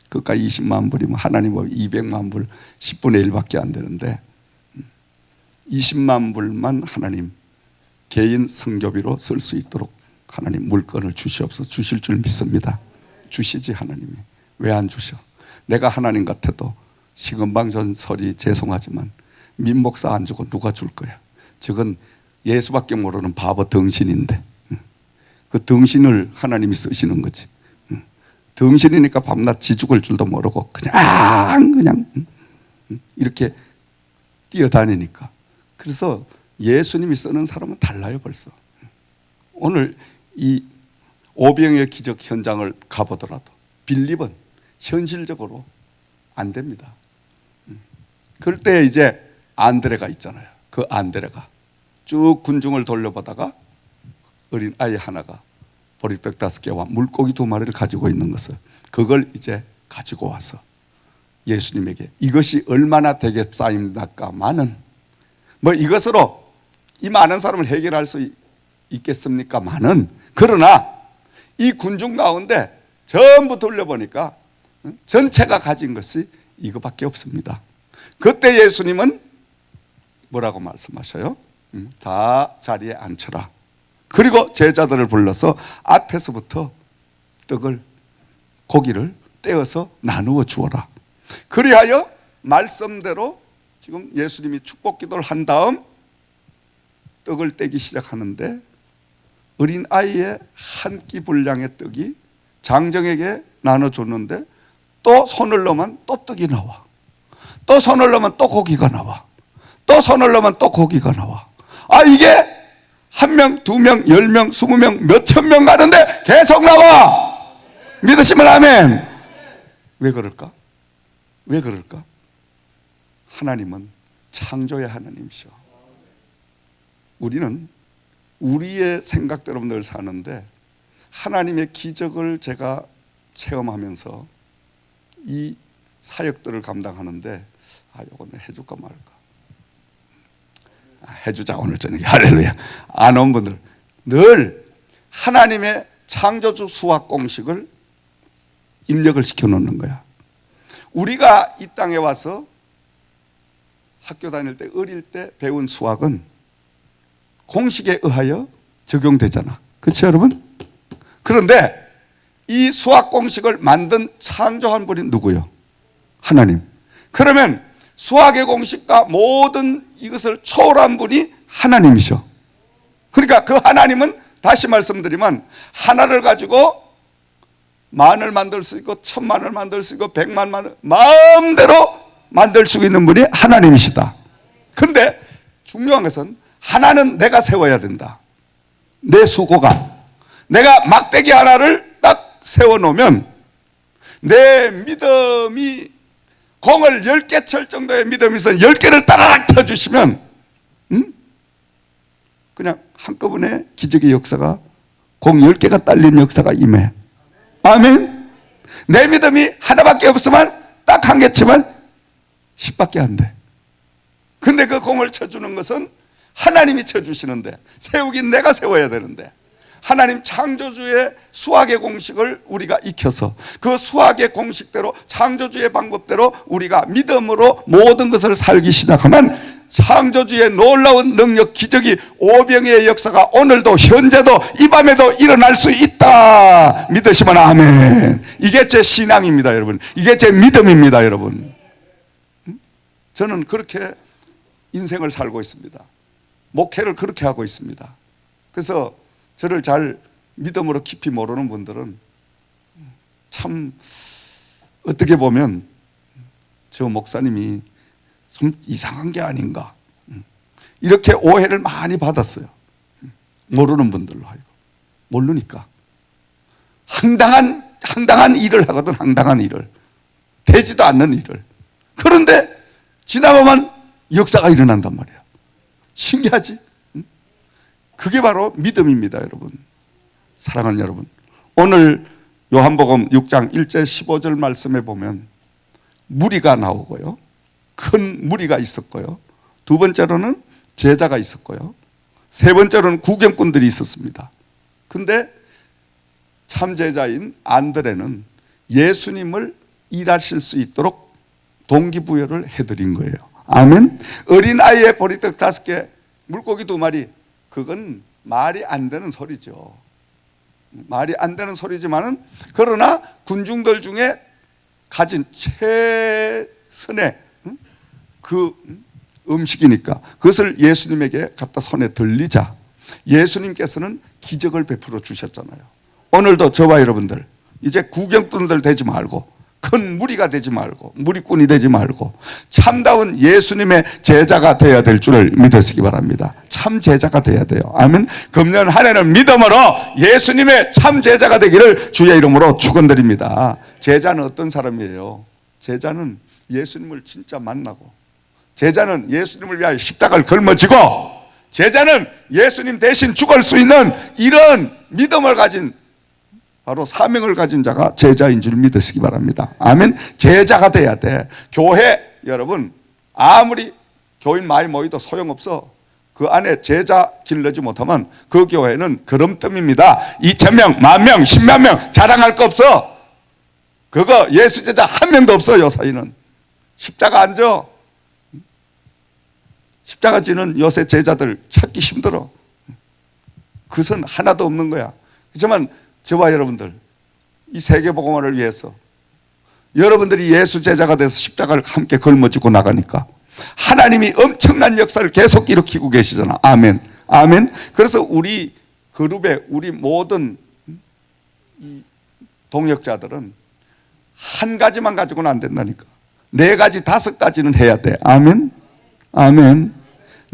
그까 20만 불이면 하나님 200만 불 10분의 1밖에 안 되는데 20만 불만 하나님 개인 선교비로 쓸 수 있도록 하나님 물건을 주시옵소서. 주실 줄 믿습니다. 주시지 하나님이. 왜 안 주셔? 내가 하나님 같아도 시금방전설이 죄송하지만 민목사 안 주고 누가 줄 거야? 저건 예수밖에 모르는 바보 덩신인데 그 덩신을 하나님이 쓰시는 거지. 덩신이니까 밤낮 지죽을 줄도 모르고 그냥 이렇게 뛰어다니니까. 그래서 예수님이 쓰는 사람은 달라요 벌써. 오늘 이 오병의 기적 현장을 가보더라도 빌립은 현실적으로 안 됩니다. 그럴 때 이제 안드레가 있잖아요. 그 안드레가 쭉 군중을 돌려보다가 어린 아이 하나가 보리떡 5개와 물고기 2마리를 가지고 있는 것을 그걸 이제 가지고 와서 예수님에게 이것이 얼마나 되겠사입니까마는 뭐 이것으로 이 많은 사람을 해결할 수 있겠습니까마는 그러나 이 군중 가운데 전부 돌려보니까 전체가 가진 것이 이거밖에 없습니다. 그때 예수님은 뭐라고 말씀하셔요? 다 자리에 앉혀라. 그리고 제자들을 불러서 앞에서부터 떡을, 고기를 떼어서 나누어 주어라. 그리하여 말씀대로 지금 예수님이 축복 기도를 한 다음 떡을 떼기 시작하는데, 어린 아이의 한 끼 분량의 떡이 장정에게 나눠줬는데, 또 손을 넣으면 또 떡이 나와, 또 손을 넣으면 또 고기가 나와, 또 손을 넣으면 또 고기가 나와. 이게 1명, 2명, 10명, 20명, 몇천 명 가는데 계속 나와. 믿으시면 아멘. 왜 그럴까? 왜 그럴까? 하나님은 창조의 하나님이셔. 우리는 우리의 생각대로 늘 사는데, 하나님의 기적을 제가 체험하면서 이 사역들을 감당하는데, 이거는 해줄까 말까. 해주자, 오늘 저녁에. 할렐루야. 안 온 분들, 늘 하나님의 창조주 수학 공식을 입력을 시켜놓는 거야. 우리가 이 땅에 와서 학교 다닐 때, 어릴 때 배운 수학은 공식에 의하여 적용되잖아. 그렇죠, 여러분? 그런데 이 수학 공식을 만든, 창조한 분이 누구요? 하나님. 그러면 수학의 공식과 모든 이것을 초월한 분이 하나님이셔. 그러니까 그 하나님은, 다시 말씀드리면, 하나를 가지고 만을 만들 수 있고, 1000만을 만들 수 있고, 100만을 마음대로 만들 수 있는 분이 하나님이시다. 그런데 중요한 것은, 하나는 내가 세워야 된다. 내 수고가. 내가 막대기 하나를 딱 세워놓으면 내 믿음이, 공을 10개 칠 정도의 믿음이 있으면 10개를 따라락 쳐주시면 그냥 한꺼번에 기적의 역사가, 공 10개가 딸린 역사가 임해. 아멘. 내 믿음이 하나밖에 없으면 딱 한 개 치면 10밖에 안 돼. 근데 그 공을 쳐주는 것은 하나님이 쳐주시는데, 세우긴 내가 세워야 되는데, 하나님 창조주의 수학의 공식을 우리가 익혀서 그 수학의 공식대로, 창조주의 방법대로 우리가 믿음으로 모든 것을 살기 시작하면 창조주의 놀라운 능력, 기적이, 오병이의 역사가 오늘도, 현재도, 이 밤에도 일어날 수 있다. 믿으시면 아멘. 이게 제 신앙입니다, 여러분. 이게 제 믿음입니다, 여러분. 저는 그렇게 인생을 살고 있습니다. 목회를 그렇게 하고 있습니다. 그래서 저를 잘 믿음으로 깊이 모르는 분들은 참 어떻게 보면 저 목사님이 좀 이상한 게 아닌가, 이렇게 오해를 많이 받았어요. 모르는 분들로 하여금. 모르니까 황당한 일을 하거든. 황당한 일을, 되지도 않는 일을. 그런데 지나가면 역사가 일어난단 말이야. 신기하지? 그게 바로 믿음입니다, 여러분. 사랑하는 여러분, 오늘 요한복음 6장 1절 15절 말씀에 보면 무리가 나오고요, 큰 무리가 있었고요, 두 번째로는 제자가 있었고요, 세 번째로는 구경꾼들이 있었습니다. 근데 참 제자인 안드레는 예수님을 일하실 수 있도록 동기부여를 해드린 거예요. 아멘. 어린아이의 보리떡 5개, 물고기 2마리, 그건 말이 안 되는 소리죠. 말이 안 되는 소리지만은, 그러나 군중들 중에 가진 최선의 그 음식이니까 그것을 예수님에게 갖다 손에 들리자 예수님께서는 기적을 베풀어 주셨잖아요. 오늘도 저와 여러분들 이제 구경꾼들 되지 말고, 큰 무리가 되지 말고, 무리꾼이 되지 말고 참다운 예수님의 제자가 되어야 될 줄을 믿으시기 바랍니다. 참 제자가 되어야 돼요. 아멘. 금년 한 해는 믿음으로 예수님의 참 제자가 되기를 주의 이름으로 축원드립니다. 제자는 어떤 사람이에요? 제자는 예수님을 진짜 만나고, 제자는 예수님을 위하여 십자가를 걸머지고, 제자는 예수님 대신 죽을 수 있는 이런 믿음을 가진, 바로 사명을 가진 자가 제자인 줄 믿으시기 바랍니다. 아멘. 제자가 돼야 돼. 교회, 여러분, 아무리 교인 많이 모여도 소용없어. 그 안에 제자 길러지 못하면 그 교회는 거름뜸입니다. 2000명, 10,000명, 10만 명 자랑할 거 없어. 그거 예수 제자 한 명도 없어. 요 사이는 십자가 안 져. 십자가 지는 요새 제자들 찾기 힘들어. 그것은 하나도 없는 거야. 그렇지만 저와 여러분들, 이 세계복음화를 위해서 여러분들이 예수 제자가 돼서 십자가를 함께 걸머쥐고 나가니까 하나님이 엄청난 역사를 계속 일으키고 계시잖아. 아멘. 아멘. 그래서 우리 그룹의 우리 모든 이 동역자들은 한 가지만 가지고는 안 된다니까. 4가지, 5가지는 해야 돼. 아멘. 아멘.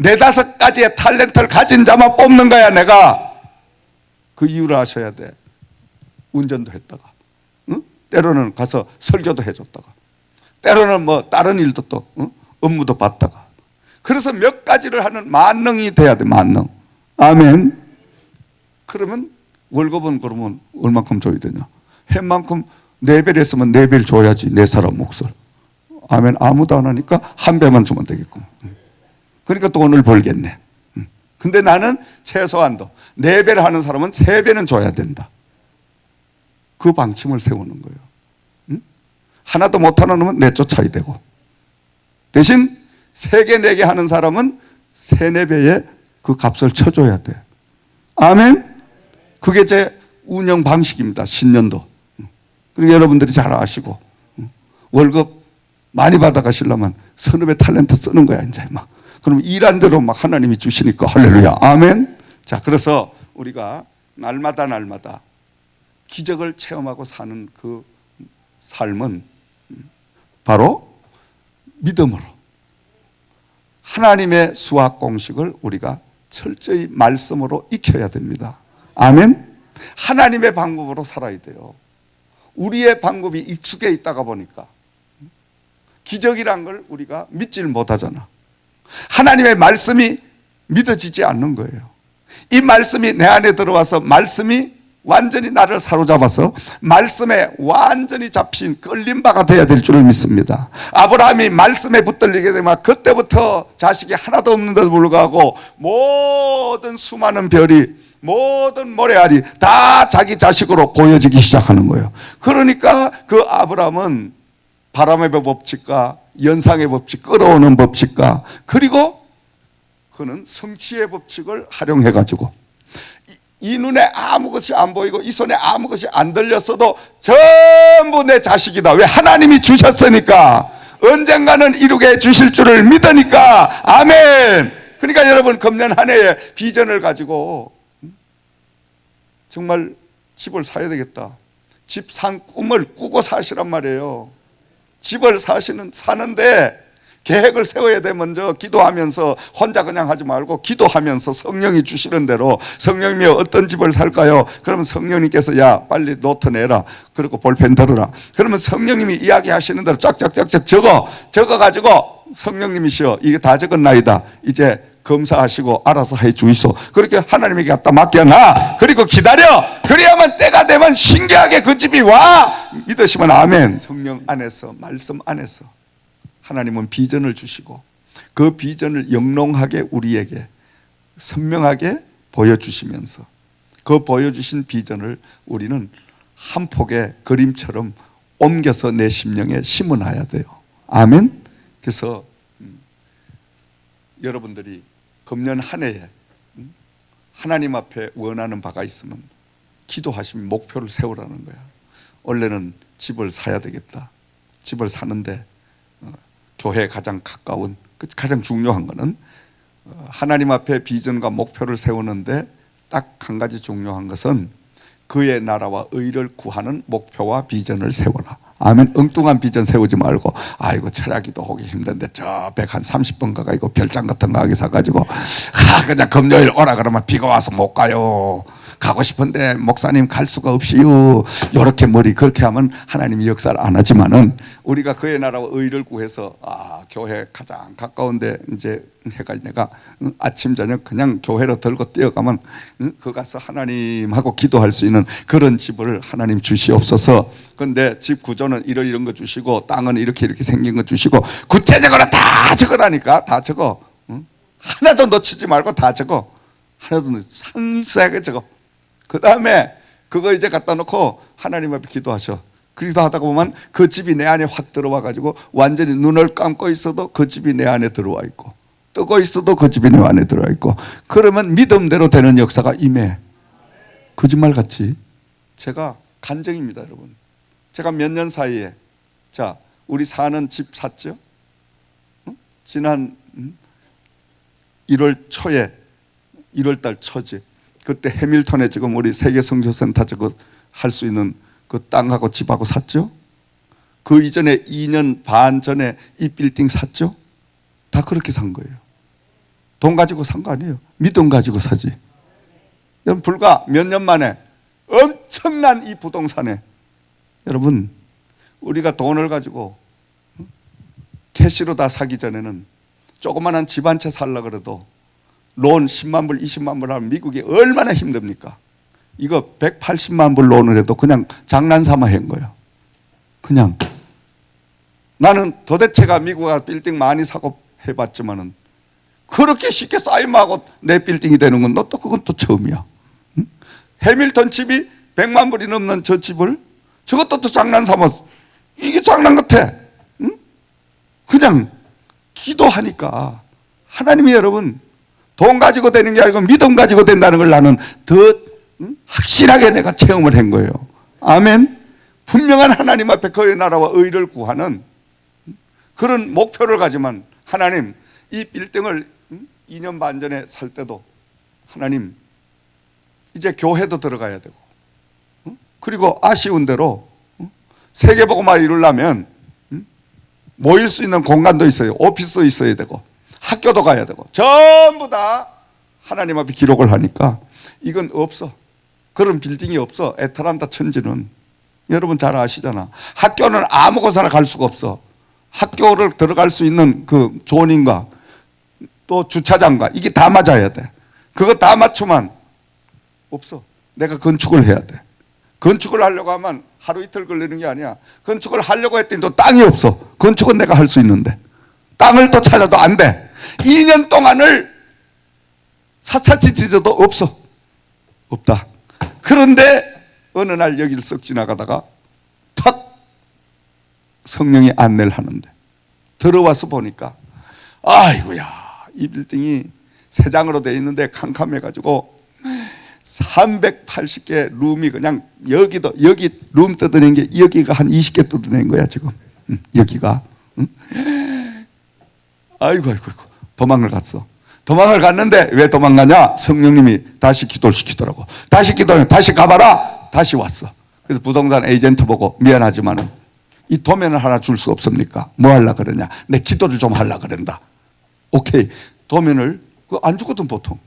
4, 5가지의 탤런트를 가진 자만 뽑는 거야, 내가. 그 이유를 아셔야 돼. 운전도 했다가, 응? 때로는 가서 설교도 해줬다가, 때로는 뭐 다른 일도 또 업무도 받다가. 그래서 몇 가지를 하는 만능이 돼야 돼. 만능. 아멘. 그러면 월급은 그러면 얼만큼 줘야 되냐? 햇만큼 4배를 했으면 4배를 줘야지. 4사람 몫을. 아멘. 아무도 안 하니까 1배만 주면 되겠고. 그러니까 돈을 벌겠네. 근데 나는 최소한도 4배를 하는 사람은 3배는 줘야 된다. 그 방침을 세우는 거예요. 응? 하나도 못하는 놈은 내쫓아야 되고, 대신 3개, 4개 하는 사람은 3, 4배의 그 값을 쳐줘야 돼. 아멘. 그게 제 운영 방식입니다. 신년도. 그리고 여러분들이 잘 아시고, 월급 많이 받아가시려면 서너 배 탤런트 쓰는 거야, 이제 막. 그럼 일한 대로 막 하나님이 주시니까 할렐루야. 아멘. 자, 그래서 우리가 날마다 기적을 체험하고 사는 그 삶은 바로 믿음으로 하나님의 수학 공식을 우리가 철저히 말씀으로 익혀야 됩니다. 아멘. 하나님의 방법으로 살아야 돼요. 우리의 방법이 익숙해 있다가 보니까 기적이란 걸 우리가 믿지를 못하잖아. 하나님의 말씀이 믿어지지 않는 거예요. 이 말씀이 내 안에 들어와서 말씀이 완전히 나를 사로잡아서 말씀에 완전히 잡힌 끌림바가 되어야 될 줄을 믿습니다. 아브라함이 말씀에 붙들리게 되면 그때부터 자식이 하나도 없는데도 불구하고 모든 수많은 별이, 모든 모래알이 다 자기 자식으로 보여지기 시작하는 거예요. 그러니까 그 아브라함은 바람의 법칙과 연상의 법칙, 끌어오는 법칙과, 그리고 그는 성취의 법칙을 활용해 가지고 이 눈에 아무것이 안 보이고 이 손에 아무것이 안 들렸어도 전부 내 자식이다. 왜? 하나님이 주셨으니까, 언젠가는 이루게 주실 줄을 믿으니까. 아멘. 그러니까 여러분, 금년 한 해에 비전을 가지고 정말 집을 사야 되겠다. 집 산 꿈을 꾸고 사시란 말이에요. 집을 사는데 계획을 세워야 돼. 먼저 기도하면서, 혼자 그냥 하지 말고 기도하면서 성령이 주시는 대로, 성령님이 어떤 집을 살까요? 그러면 성령님께서 야 빨리 노트 내라, 그리고 볼펜 들어라. 그러면 성령님이 이야기하시는 대로 쫙쫙쫙쫙 적어가지고 성령님이시여 이게 다 적었나이다, 이제 검사하시고 알아서 해 주이소. 그렇게 하나님에게 갖다 맡겨놔. 그리고 기다려. 그래야만 때가 되면 신기하게 그 집이 와. 믿으시면 아멘. 성령 안에서, 말씀 안에서 하나님은 비전을 주시고 그 비전을 영롱하게 우리에게 선명하게 보여주시면서 그 보여주신 비전을 우리는 한 폭의 그림처럼 옮겨서 내 심령에 심어놔야 돼요. 아멘. 그래서 여러분들이 금년 한 해에 하나님 앞에 원하는 바가 있으면 기도하시면 목표를 세우라는 거야. 원래는 집을 사야 되겠다. 집을 사는데 교회에 가장 가까운, 가장 중요한 거는 하나님 앞에 비전과 목표를 세우는데 딱 한 가지 중요한 것은 그의 나라와 의를 구하는 목표와 비전을 세워라. 아멘. 엉뚱한 비전 세우지 말고, 아이고 철학기도 하기 힘든데 저 130번 가가지고 별장 같은 거 하게 사가지고 그냥 금요일 오라 그러면 비가 와서 못 가요. 가고 싶은데 목사님 갈 수가 없이요. 요렇게 머리 그렇게 하면 하나님이 역사를 안 하지만은, 우리가 그의 나라와 의를 구해서 교회 가장 가까운데 이제 해가 내가 아침 저녁 그냥 교회로 들고 뛰어가면 그 가서 하나님하고 기도할 수 있는 그런 집을 하나님 주시옵소서. 근데 집 구조는 이런 거 주시고 땅은 이렇게 생긴 거 주시고 구체적으로 다 적으라니까. 다 적어. 하나도 놓치지 말고 다 적어. 하나도 상세하게 적어. 그 다음에 그거 이제 갖다 놓고 하나님 앞에 기도하셔. 기도하다가 보면 그 집이 내 안에 확 들어와 가지고 완전히 눈을 감고 있어도 그 집이 내 안에 들어와 있고, 뜨고 있어도 그 집이 내 안에 들어와 있고, 그러면 믿음대로 되는 역사가 임해. 거짓말같이. 제가 간증입니다, 여러분. 제가 몇 년 사이에, 자, 우리 사는 집 샀죠? 지난 1월 초에, 1월달 초지, 그때 해밀턴에 지금 우리 세계성교센터 저거 할 수 있는 그 땅하고 집하고 샀죠? 그 이전에 2년 반 전에 이 빌딩 샀죠? 다 그렇게 산 거예요. 돈 가지고 산 거 아니에요. 믿음 가지고 사지. 여러분, 불과 몇 년 만에 엄청난 이 부동산에, 여러분, 우리가 돈을 가지고 캐시로 다 사기 전에는 조그마한 집 한 채 살려고 그래도 론 10만 불, 20만 불 하면 미국이 얼마나 힘듭니까? 이거 180만 불 론을 해도 그냥 장난삼아 한 거예요. 그냥. 나는 도대체가 미국 가서 빌딩 많이 사고 해봤지만은 그렇게 쉽게 쌓임하고 내 빌딩이 되는 건 또 그건 또 처음이야. 응? 해밀턴 집이 100만 불이 넘는 저 집을 저것도 또 장난삼아. 이게 장난 같아. 응? 그냥 기도하니까 하나님이 여러분 돈 가지고 되는 게 아니고 믿음 가지고 된다는 걸 나는 더 확실하게 내가 체험을 한 거예요. 아멘. 분명한 하나님 앞에 그의 나라와 의를 구하는 그런 목표를 가지만, 하나님, 이 빌딩을 2년 반 전에 살 때도 하나님 이제 교회도 들어가야 되고, 그리고 아쉬운 대로 세계복음화 이루려면 모일 수 있는 공간도 있어요. 오피스도 있어야 되고 학교도 가야 되고 전부 다 하나님 앞에 기록을 하니까 이건 없어. 그런 빌딩이 없어. 애틀란타 천지는. 여러분 잘 아시잖아. 학교는 아무 곳에나 갈 수가 없어. 학교를 들어갈 수 있는 그 존인가 또 주차장과 이게 다 맞아야 돼. 그거 다 맞추면 없어. 내가 건축을 해야 돼. 건축을 하려고 하면 하루 이틀 걸리는 게 아니야. 건축을 하려고 했더니 또 땅이 없어. 건축은 내가 할 수 있는데 땅을 또 찾아도 안 돼. 2년 동안을 사차치 뒤져도 없어. 없다. 그런데 어느 날 여기를 쓱 지나가다가 탁 성령이 안내를 하는데 들어와서 보니까 아이고야, 이 빌딩이 세 장으로 되어 있는데 캄캄해가지고 380개 룸이 그냥 여기도 여기 룸 뜯어낸 게 여기가 한 20개 뜯어낸 거야 지금. 여기가. 아이고 도망을 갔어. 도망을 갔는데 왜 도망가냐? 성령님이 다시 기도를 시키더라고. 다시 기도하면 다시 가봐라. 다시 왔어. 그래서 부동산 에이전트 보고 미안하지만은 이 도면을 하나 줄 수 없습니까? 뭐 하려고 그러냐? 내 기도를 좀 하려고 그런다. 오케이. 도면을 안 주거든 보통.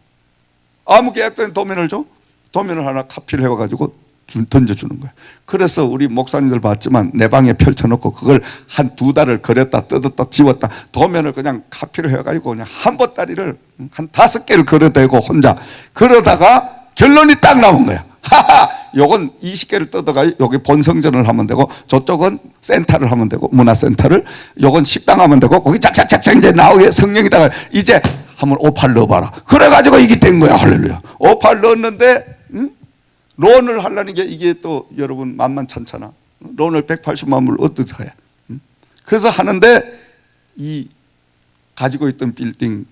아무 계약도 없는 도면을 줘? 도면을 하나 카피를 해와가지고 던져주는 거야. 그래서 우리 목사님들 봤지만 내 방에 펼쳐놓고 그걸 한 2달을 그렸다 뜯었다 지웠다 도면을 그냥 카피를 해가지고 그냥 한 보따리를 한 5개를 그려대고 혼자 그러다가 결론이 딱 나온 거야. 하하! 요건 20개를 뜯어가 여기 본성전을 하면 되고 저쪽은 센터를 하면 되고 문화센터를 요건 식당 하면 되고 거기 짝짝짝짝 이제 나오게 성령이다가 이제 한번 오팔 넣어봐라. 그래가지고 이게 된 거야. 할렐루야. 오팔 넣었는데 론을 하려는 게 이게 또 여러분 만만찮잖아. 론을 180만 불 어떻게 해? 그래서 하는데 이 가지고 있던 빌딩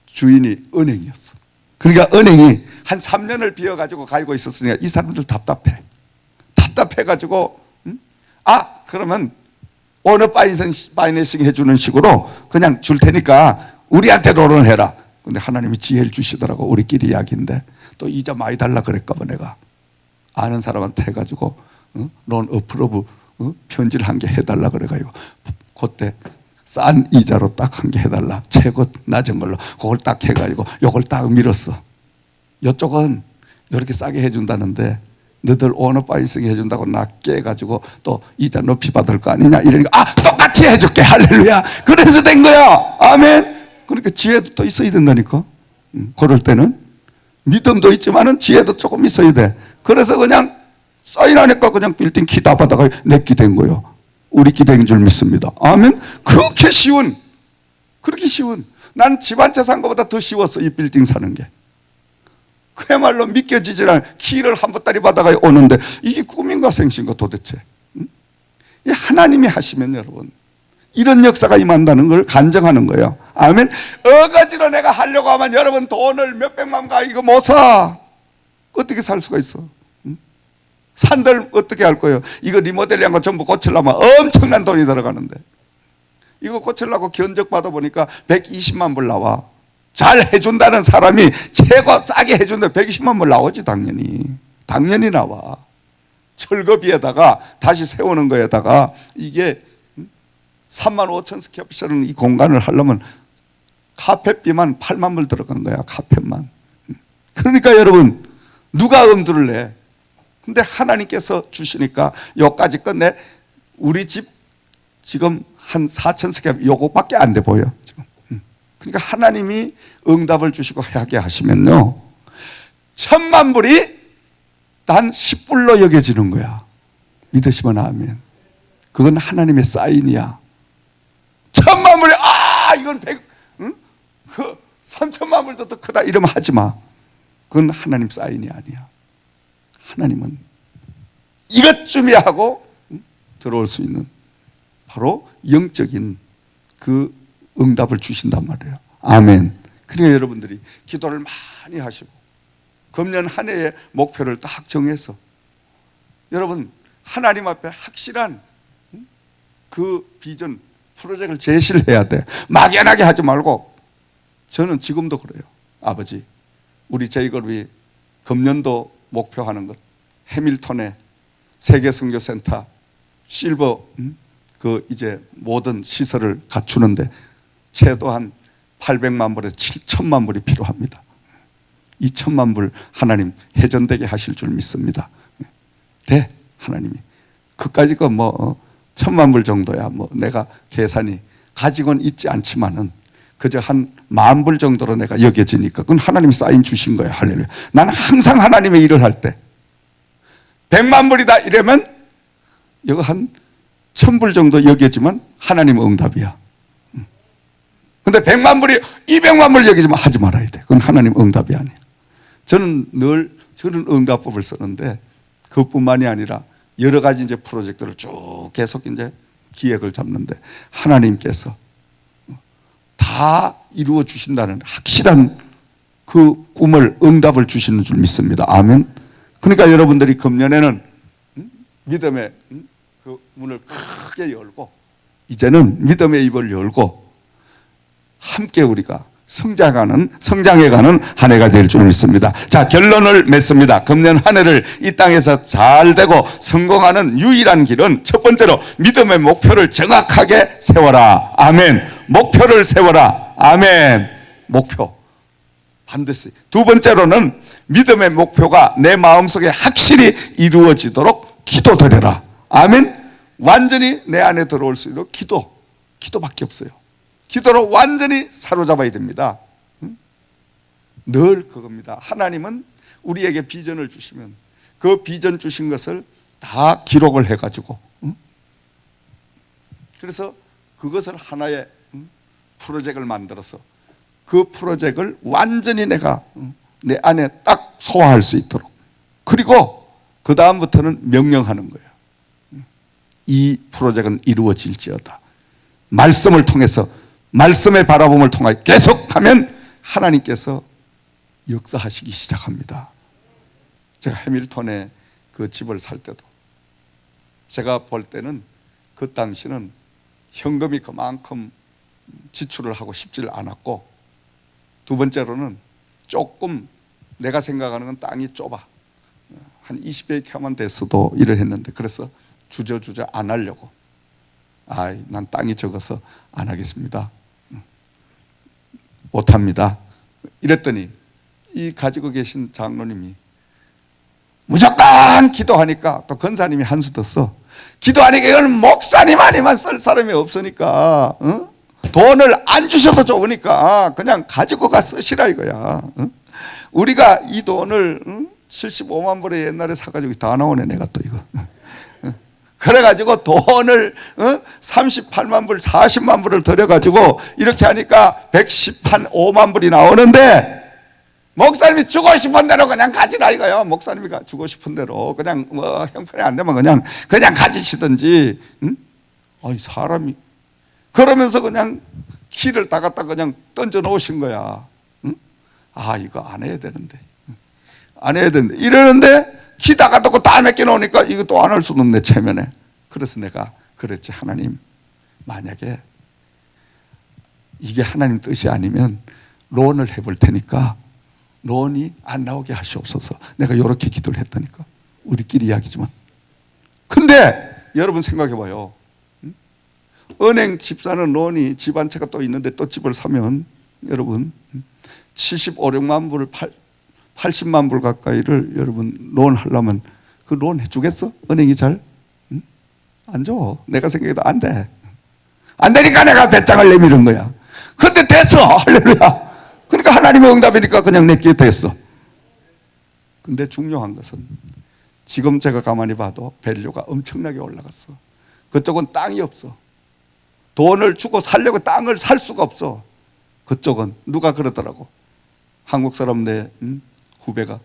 주인이 은행이었어. 그러니까 은행이 한 3년을 비워가지고 가지고 있었으니까 이 사람들 답답해. 답답해가지고 그러면 오너 파이낸싱 해주는 식으로 그냥 줄 테니까 우리한테 론을 해라. 근데 하나님이 지혜를 주시더라고. 우리끼리 이야기인데 또 이자 많이 달라 그랬까 봐. 내가 아는 사람한테 해가지고 론 어프로브 편지를 한 개 해달라 그래가지고 그때 싼 이자로 딱 한 개 해달라. 최고 낮은 걸로 그걸 딱 해가지고 요걸 딱 밀었어. 이쪽은 이렇게 싸게 해준다는데 너들 오너 파이낸싱 해준다고 낮게 해가지고 또 이자 높이 받을 거 아니냐 이러니까 똑같이 해줄게. 할렐루야. 그래서 된 거야. 아멘. 그러니까 지혜도 또 있어야 된다니까. 그럴 때는 믿음도 있지만은 지혜도 조금 있어야 돼. 그래서 그냥 사인하니까 그냥 빌딩 키 다 받아가 내기 된 거예요. 우리 기대인 줄 믿습니다. 아멘. 그렇게 쉬운. 난 집 한 채 산 것보다 더 쉬웠어. 이 빌딩 사는 게. 그야말로 믿겨지질 않아. 키를 한 보따리 받아가 오는데 이게 꿈인가 생신가 도대체. 하나님이 하시면 여러분 이런 역사가 임한다는 걸 간증하는 거예요. 아멘. 어거지로 내가 하려고 하면 여러분 돈을 몇백만 가 이거 못 사. 어떻게 살 수가 있어? 산들 어떻게 할 거예요? 이거 리모델링한 거 전부 고치려면 엄청난 돈이 들어가는데, 이거 고치려고 견적 받아보니까 120만 불 나와. 잘 해준다는 사람이 최고 싸게 해준다 120만 불 나오지. 당연히 나와. 철거비에다가 다시 세우는 거에다가 이게 3만 5천 스퀘어피트는 이 공간을 하려면 카펫비만 8만 불 들어간 거야. 카펫만. 그러니까 여러분, 누가 엄두를 내? 근데 하나님께서 주시니까 여기까지 끝내. 우리 집 지금 한 4천 스퀘어 요거밖에 안 돼 보여 지금. 그러니까 하나님이 응답을 주시고 하게 하시면요, 1,000만 불이 단 10불로 여겨지는 거야. 믿으시면 아멘. 그건 하나님의 사인이야. 1,000만 불이 이건 100, 그 3천만 불도 더 크다 이러면 하지 마. 그건 하나님 사인이 아니야. 하나님은 이것쯤이야 하고 들어올 수 있는 바로 영적인 그 응답을 주신단 말이에요. 아멘. 그러니까 여러분들이 기도를 많이 하시고 금년 한 해의 목표를 딱 정해서 여러분 하나님 앞에 확실한 그 비전 프로젝트를 제시를 해야 돼. 막연하게 하지 말고. 저는 지금도 그래요. 아버지, 우리 제이그룹이 금년도 목표하는 것, 해밀턴의 세계 선교센터 실버 그 이제 모든 시설을 갖추는데 최소한 800만 불에서 7천만 불이 필요합니다. 2천만 불 하나님 회전되게 하실 줄 믿습니다. 돼, 하나님이. 그까지가 뭐 1,000만 불 정도야. 뭐 내가 계산이 가지고는 있지 않지만은 그저 한 10,000불 정도로 내가 여겨지니까 그건 하나님이 사인 주신 거예요. 할렐루야. 나는 항상 하나님의 일을 할 때 100만 불이다 이러면 이거 한 1,000불 정도 여겨지면 하나님의 응답이야. 근데 100만 불이 200만 불 여겨지면 하지 말아야 돼. 그건 하나님 응답이 아니야. 저는 늘 저는 응답법을 쓰는데 그뿐만이 아니라 여러 가지 이제 프로젝트를 쭉 계속 이제 기획을 잡는데 하나님께서 다 이루어 주신다는 확실한 그 꿈을 응답을 주시는 줄 믿습니다. 아멘. 그러니까 여러분들이 금년에는 믿음의 그 문을 크게 열고 이제는 믿음의 입을 열고 함께 우리가 성장해가는 한 해가 될 줄 믿습니다. 자, 결론을 맺습니다. 금년 한 해를 이 땅에서 잘 되고 성공하는 유일한 길은 첫 번째로 믿음의 목표를 정확하게 세워라. 아멘. 목표를 세워라. 아멘. 목표 반드시. 두 번째로는 믿음의 목표가 내 마음속에 확실히 이루어지도록 기도드려라. 아멘. 완전히 내 안에 들어올 수 있도록 기도밖에 없어요. 기도로 완전히 사로잡아야 됩니다. 늘 그겁니다. 하나님은 우리에게 비전을 주시면 그 비전 주신 것을 다 기록을 해가지고 그래서 그것을 하나의 프로젝트를 만들어서 그 프로젝트를 완전히 내가 내 안에 딱 소화할 수 있도록, 그리고 그 다음부터는 명령하는 거예요. 이 프로젝트는 이루어질지어다. 말씀을 통해서, 말씀의 바라봄을 통하여 계속하면 하나님께서 역사하시기 시작합니다. 제가 해밀턴에 그 집을 살 때도 제가 볼 때는 그 당시는 현금이 그만큼 지출을 하고 싶지를 않았고, 두 번째로는 조금 내가 생각하는 건 땅이 좁아. 한 20에이커만 됐어도 일을 했는데, 그래서 주저주저 안 하려고, 난 땅이 적어서 안 하겠습니다, 못합니다, 이랬더니 이 가지고 계신 장로님이 무조건 기도하니까, 또 권사님이 한 수 더 써. 기도하니까 이건 목사님 아니면 쓸 사람이 없으니까 돈을 안 주셔도 좋으니까 그냥 가지고 가 쓰시라 이거야. 우리가 이 돈을 75만 불에 옛날에 사가지고 다 나오네 내가 또 이거. 그래가지고 돈을 38만 불 40만 불을 들여가지고 이렇게 하니까 115만 불이 나오는데, 목사님이 주고 싶은 대로 그냥 가지라 이거요. 목사님이 주고 싶은 대로 그냥 뭐 형편이 안 되면 그냥 가지시든지. 아니 사람이 그러면서 그냥 키를 다 갖다 그냥 던져 놓으신 거야. 응? 아, 이거 안 해야 되는데. 안 해야 되는데. 이러는데 키 다 갖다 놓고 다 맡겨 놓으니까 이것도 안 할 수는 없네, 체면에. 그래서 내가 그랬지. 하나님, 만약에 이게 하나님 뜻이 아니면 론을 해볼 테니까 론이 안 나오게 하시옵소서. 내가 이렇게 기도를 했다니까. 우리끼리 이야기지만. 근데 여러분 생각해봐요. 은행 집사는 론이 집 한 채가 또 있는데 또 집을 사면 여러분 75, 6만 불, 80만 불 가까이를 여러분 론 하려면 그 론 해주겠어? 은행이 잘? 안 줘. 내가 생각해도 안 돼. 안 되니까 내가 배짱을 내미는 거야. 근데 됐어. 할렐루야. 그러니까 하나님의 응답이니까 그냥 내게 됐어. 근데 중요한 것은 지금 제가 가만히 봐도 밸류가 엄청나게 올라갔어. 그쪽은 땅이 없어. 돈을 주고 살려고 땅을 살 수가 없어. 그쪽은 누가 그러더라고. 한국 사람 내 후배가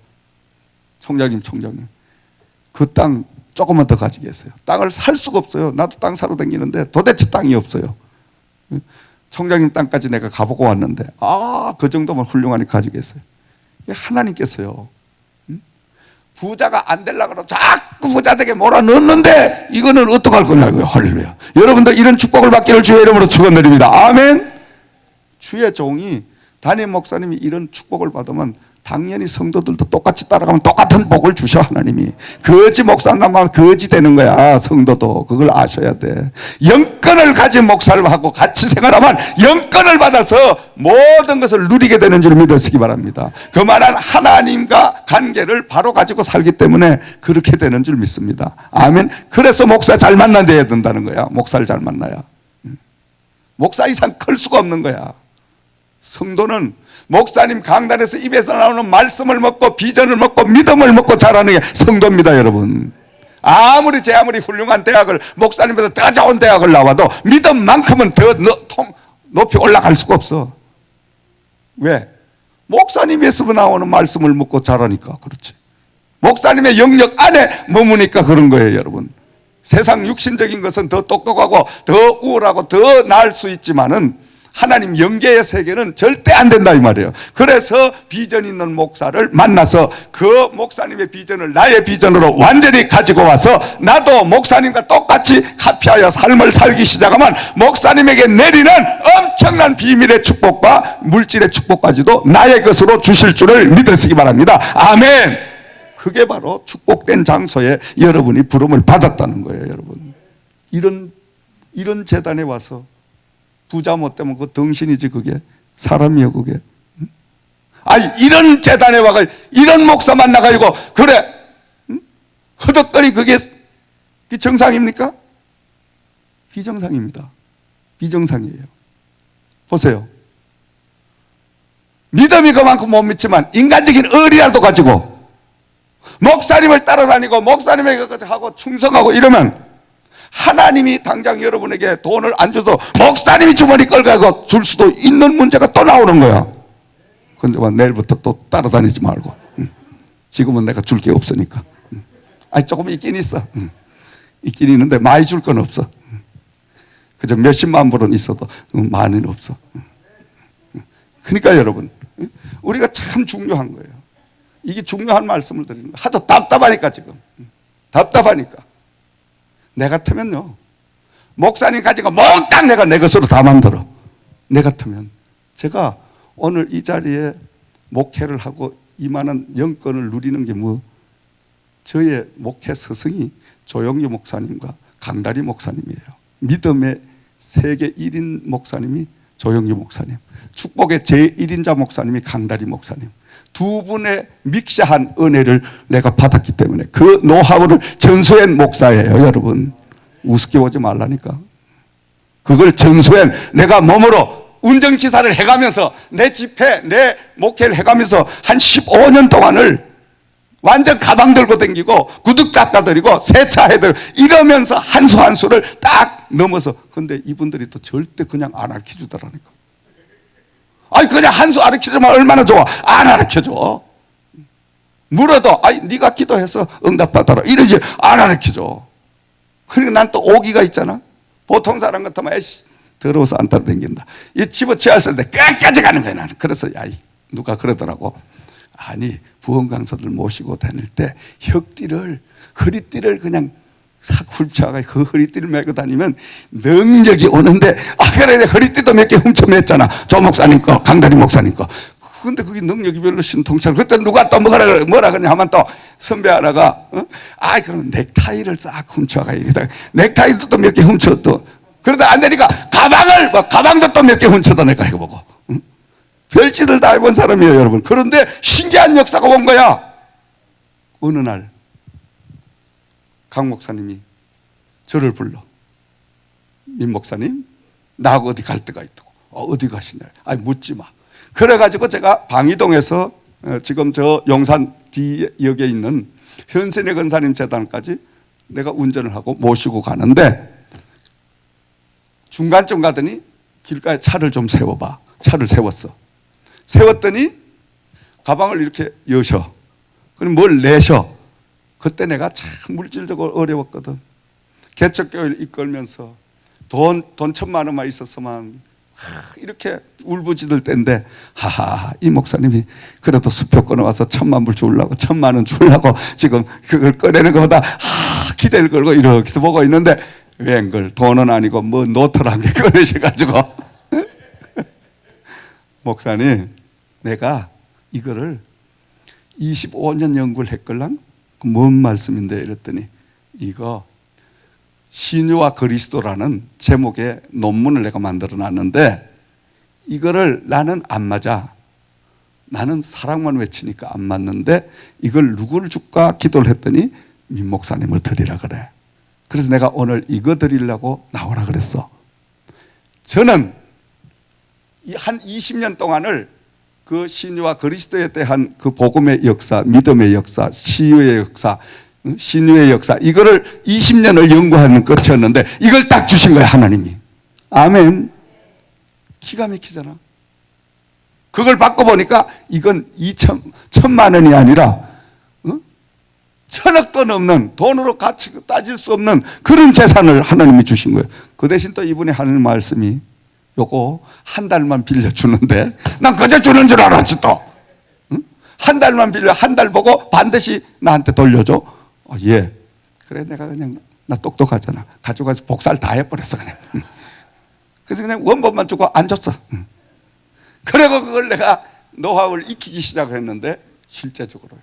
총장님 그 땅 조금만 더 가지게 했어요. 땅을 살 수가 없어요. 나도 땅 사러 다니는데 도대체 땅이 없어요. 총장님 땅까지 내가 가보고 왔는데 그 정도면 훌륭하니 가지게 했어요. 하나님께서요, 부자가 안 되려고 그러고 자꾸 부자 되게 몰아넣는데 이거는 어떡할 거냐고요. 할렐루야. 여러분도 이런 축복을 받기를 주의 이름으로 축원드립니다. 아멘. 주의 종이 담임 목사님이 이런 축복을 받으면 당연히 성도들도 똑같이 따라가면 똑같은 복을 주셔. 하나님이 거지 목사나마 거지 되는 거야. 성도도 그걸 아셔야 돼. 영권을 가진 목사를 하고 같이 생활하면 영권을 받아서 모든 것을 누리게 되는 줄 믿으시기 바랍니다. 그만한 하나님과 관계를 바로 가지고 살기 때문에 그렇게 되는 줄 믿습니다. 아멘. 그래서 목사 잘 만나야 된다는 거야. 목사를 잘 만나야. 목사 이상 클 수가 없는 거야. 성도는 목사님 강단에서 입에서 나오는 말씀을 먹고 비전을 먹고 믿음을 먹고 자라는 게 성도입니다. 여러분, 아무리 훌륭한 대학을 목사님보다 더 좋은 대학을 나와도 믿음만큼은 더 높이 올라갈 수가 없어. 왜? 목사님에서 나오는 말씀을 먹고 자라니까. 그렇지. 목사님의 영역 안에 머무니까 그런 거예요. 여러분, 세상 육신적인 것은 더 똑똑하고 더 우월하고 더 나을 수 있지만은 하나님 영계의 세계는 절대 안 된다 이 말이에요. 그래서 비전 있는 목사를 만나서 그 목사님의 비전을 나의 비전으로 완전히 가지고 와서 나도 목사님과 똑같이 카피하여 삶을 살기 시작하면 목사님에게 내리는 엄청난 비밀의 축복과 물질의 축복까지도 나의 것으로 주실 줄을 믿으시기 바랍니다. 아멘. 그게 바로 축복된 장소에 여러분이 부름을 받았다는 거예요. 여러분, 이런 재단에 와서 부자 못 되면 그 덩신이지. 그게 사람이요 그게. 아니, 이런 재단에 와가 이런 목사 만나가지고 그래 허덕거리 그게 정상입니까? 비정상입니다. 비정상이에요. 보세요. 믿음이 그만큼 못 믿지만 인간적인 의리라도 가지고 목사님을 따라다니고 목사님에게 하고 충성하고 이러면 하나님이 당장 여러분에게 돈을 안 줘도 목사님이 주머니 끌고 줄 수도 있는 문제가 또 나오는 거야. 근데 내일부터 또 따라다니지 말고. 지금은 내가 줄 게 없으니까. 아니, 조금 있긴 있어. 있긴 있는데 많이 줄 건 없어. 그저 몇십만 불은 있어도 많이는 없어. 그러니까 여러분, 우리가 참 중요한 거예요. 이게 중요한 말씀을 드리는 거예요. 하도 답답하니까 지금. 답답하니까. 내 같으면요, 목사님 가지고 몽땅 내가 내 것으로 다 만들어. 내 같으면 제가 오늘 이 자리에 목회를 하고 이만한 영권을 누리는 게 저의 목회 스승이 조영규 목사님과 강다리 목사님이에요. 믿음의 세계 1인 목사님이 조영규 목사님, 축복의 제1인자 목사님이 강다리 목사님. 두 분의 믹시한 은혜를 내가 받았기 때문에 그 노하우를 전수한 목사예요. 여러분, 우습게 보지 말라니까. 그걸 전수한 내가 몸으로 운전기사를 해가면서 내 집회, 내 목회를 해가면서 한 15년 동안을 완전 가방 들고 다니고 구두 닦아드리고 세차해드리고 이러면서 한 수 한 수를 딱 넘어서. 근데 이분들이 또 절대 그냥 안 가르쳐주더라니까. 아니, 그냥 한 수 가르쳐주면 얼마나 좋아. 안 가르쳐줘. 물어도 네가 기도해서 응답받아라 이러지 안 가르쳐줘. 그러니까 난 또 오기가 있잖아. 보통 사람 같으면 더러워서 안 따라다닌다. 이 집어치웠을 때 끝까지 가는 거야 나는. 그래서 누가 그러더라고. 아니 부흥 강사들 모시고 다닐 때 허리띠를 그냥 싹 훌쳐가 그 허리띠를 메고 다니면 능력이 오는데 그래 허리띠도 몇 개 훔쳐맸잖아. 조 목사님 거, 강다리 목사님 거. 근데 그게 능력이 별로 신통치. 그때 누가 또 뭐라 그러냐 하면 또 선배 하나가 그럼 넥타이를 싹 훔쳐가 이러다 넥타이도 또 몇 개 훔쳐 또 그러다 안 되니까 가방도 또 몇 개 훔쳐다 내가 이거 보고 별짓을 다 해본 사람이에요 여러분. 그런데 신기한 역사가 온 거야. 어느 날 강 목사님이 저를 불러. 민 목사님 나하고 어디 갈 데가 있다고. 어디 가시냐. 묻지 마. 그래가지고 제가 방이동에서 지금 저 용산 뒤역에 있는 현선의 권사님 재단까지 내가 운전을 하고 모시고 가는데 중간쯤 가더니 길가에 차를 좀 세워봐. 차를 세웠어. 세웠더니 가방을 이렇게 여셔. 그럼 뭘 내셔. 그때 내가 참 물질적으로 어려웠거든. 개척교회를 이끌면서 돈 1,000만 원만 있었으면 이렇게 울부짖을 때인데 이 목사님이 그래도 수표 끊어와서 1,000만 불 주려고 1,000만 원 주려고 지금 그걸 꺼내는 것보다 기대를 걸고 이렇게 보고 있는데 웬걸 돈은 아니고 뭐 노트를 한 개 꺼내셔가지고 목사님 내가 이거를 25년 연구를 했걸랑 뭔 말씀인데 이랬더니 이거 신유와 그리스도라는 제목의 논문을 내가 만들어 놨는데 이거를 나는 안 맞아. 나는 사랑만 외치니까 안 맞는데 이걸 누구를 줄까 기도를 했더니 민 목사님을 드리라 그래. 그래서 내가 오늘 이거 드리려고 나오라 그랬어. 저는 한 20년 동안을 그 신유와 그리스도에 대한 그 복음의 역사, 믿음의 역사, 치유의 역사, 신유의 역사 이거를 20년을 연구하는 끝이었는데 이걸 딱 주신 거야 하나님이. 아멘. 기가 막히잖아. 그걸 바꿔보니까 이건 1,000만 원이 아니라 1,000억도 넘는 돈으로 가치 따질 수 없는 그런 재산을 하나님이 주신 거예요. 그 대신 또 이분이 하는 말씀이 요거 한 달만 빌려주는데 난 그저 주는 줄 알았지 또. 한 달만 빌려 한 달 보고 반드시 나한테 돌려줘. 예. 그래 내가 그냥 나 똑똑하잖아. 가져가서 복사를 다 해버렸어 그냥. 그래서 그냥 원본만 주고 안 줬어. 그리고 그걸 내가 노하우를 익히기 시작했는데 실제적으로요.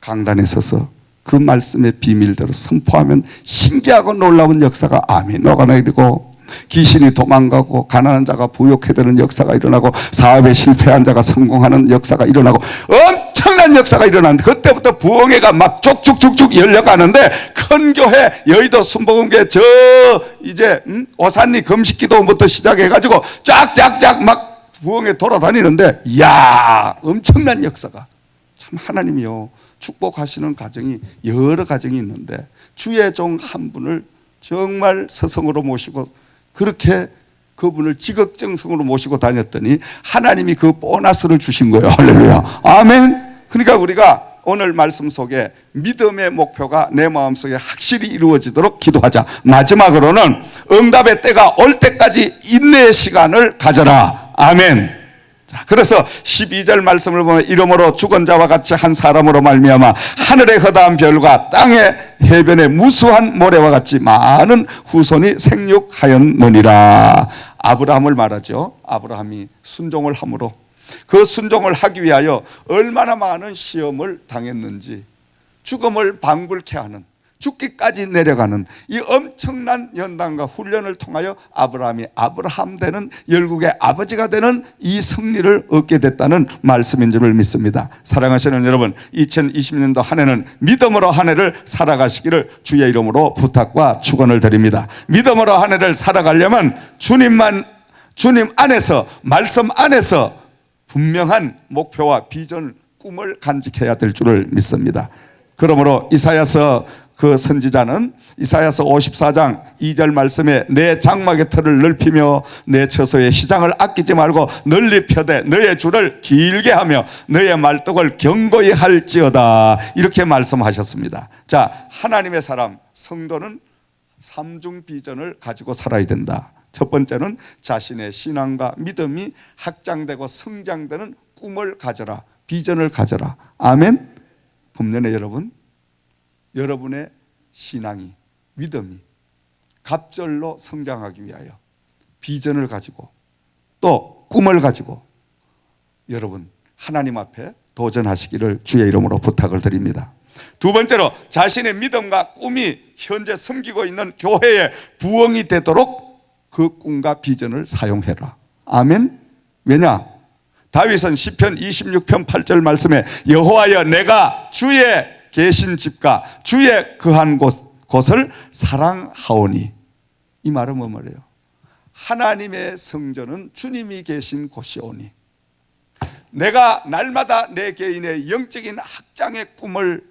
강단에 서서 그 말씀의 비밀대로 선포하면 신기하고 놀라운 역사가 아멘 녹아내리고 귀신이 도망가고 가난한 자가 부욕해 되는 역사가 일어나고 사업에 실패한 자가 성공하는 역사가 일어나고 엄청난 역사가 일어났는데 그때부터 부흥회가 막 쭉쭉쭉쭉 열려가는데 큰 교회 여의도 순복음교회 저 이제 오산리 금식기도부터 시작해가지고 쫙쫙쫙 막 부흥회 돌아다니는데 이야 엄청난 역사가 참 하나님이요 축복하시는 가정이 여러 가정이 있는데 주의 종 한 분을 정말 서성으로 모시고 그렇게 그분을 지극정성으로 모시고 다녔더니 하나님이 그 보너스를 주신 거예요. 할렐루야. 아멘. 그러니까 우리가 오늘 말씀 속에 믿음의 목표가 내 마음속에 확실히 이루어지도록 기도하자. 마지막으로는 응답의 때가 올 때까지 인내의 시간을 가져라. 아멘. 그래서 12절 말씀을 보면 이러므로 죽은 자와 같이 한 사람으로 말미암아 하늘의 허다한 별과 땅의 해변의 무수한 모래와 같이 많은 후손이 생육하였느니라. 아브라함을 말하죠. 아브라함이 순종을 함으로 그 순종을 하기 위하여 얼마나 많은 시험을 당했는지 죽음을 방불케 하는 죽기까지 내려가는 이 엄청난 연단과 훈련을 통하여 아브라함이 아브라함 되는 열국의 아버지가 되는 이 승리를 얻게 됐다는 말씀인 줄 믿습니다. 사랑하시는 여러분 2020년도 한 해는 믿음으로 한 해를 살아가시기를 주의 이름으로 부탁과 축원을 드립니다. 믿음으로 한 해를 살아가려면 주님 안에서 말씀 안에서 분명한 목표와 비전 꿈을 간직해야 될 줄을 믿습니다. 그러므로 이사야서 그 선지자는 이사야서 54장 2절 말씀에 내 장막의 털을 넓히며 내 처소의 희장을 아끼지 말고 널리 펴되 너의 줄을 길게 하며 너의 말뚝을 견고히 할지어다 이렇게 말씀하셨습니다. 자, 하나님의 사람 성도는 삼중 비전을 가지고 살아야 된다. 첫 번째는 자신의 신앙과 믿음이 확장되고 성장되는 꿈을 가져라, 비전을 가져라. 아멘. 금년에 여러분의 신앙이, 믿음이 갑절로 성장하기 위하여 비전을 가지고 또 꿈을 가지고 여러분 하나님 앞에 도전하시기를 주의 이름으로 부탁을 드립니다. 두 번째로 자신의 믿음과 꿈이 현재 섬기고 있는 교회의 부흥이 되도록 그 꿈과 비전을 사용해라. 아멘. 왜냐? 다윗은 시편 26편 8절 말씀에 여호와여 내가 주의 계신 집과 주의 거한 곳을 사랑하오니, 이 말은 뭐 말이에요? 하나님의 성전은 주님이 계신 곳이오니 내가 날마다 내 개인의 영적인 확장의 꿈을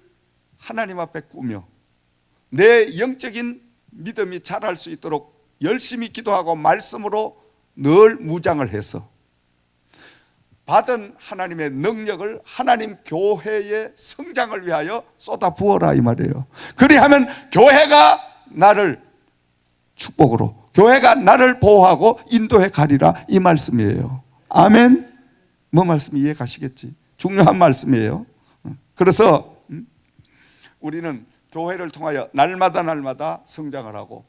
하나님 앞에 꾸며 내 영적인 믿음이 자랄 수 있도록 열심히 기도하고 말씀으로 늘 무장을 해서 받은 하나님의 능력을 하나님 교회의 성장을 위하여 쏟아 부어라, 이 말이에요. 그리하면 교회가 나를 축복으로, 교회가 나를 보호하고 인도해 가리라, 이 말씀이에요. 아멘. 뭐 말씀 이해 가시겠지? 중요한 말씀이에요. 그래서 우리는 교회를 통하여 날마다 성장을 하고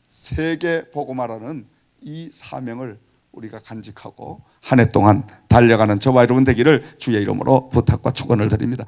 세계 복음화라는 이 사명을 우리가 간직하고 한 해 동안 달려가는 저와 여러분 되기를 주의 이름으로 부탁과 축원을 드립니다.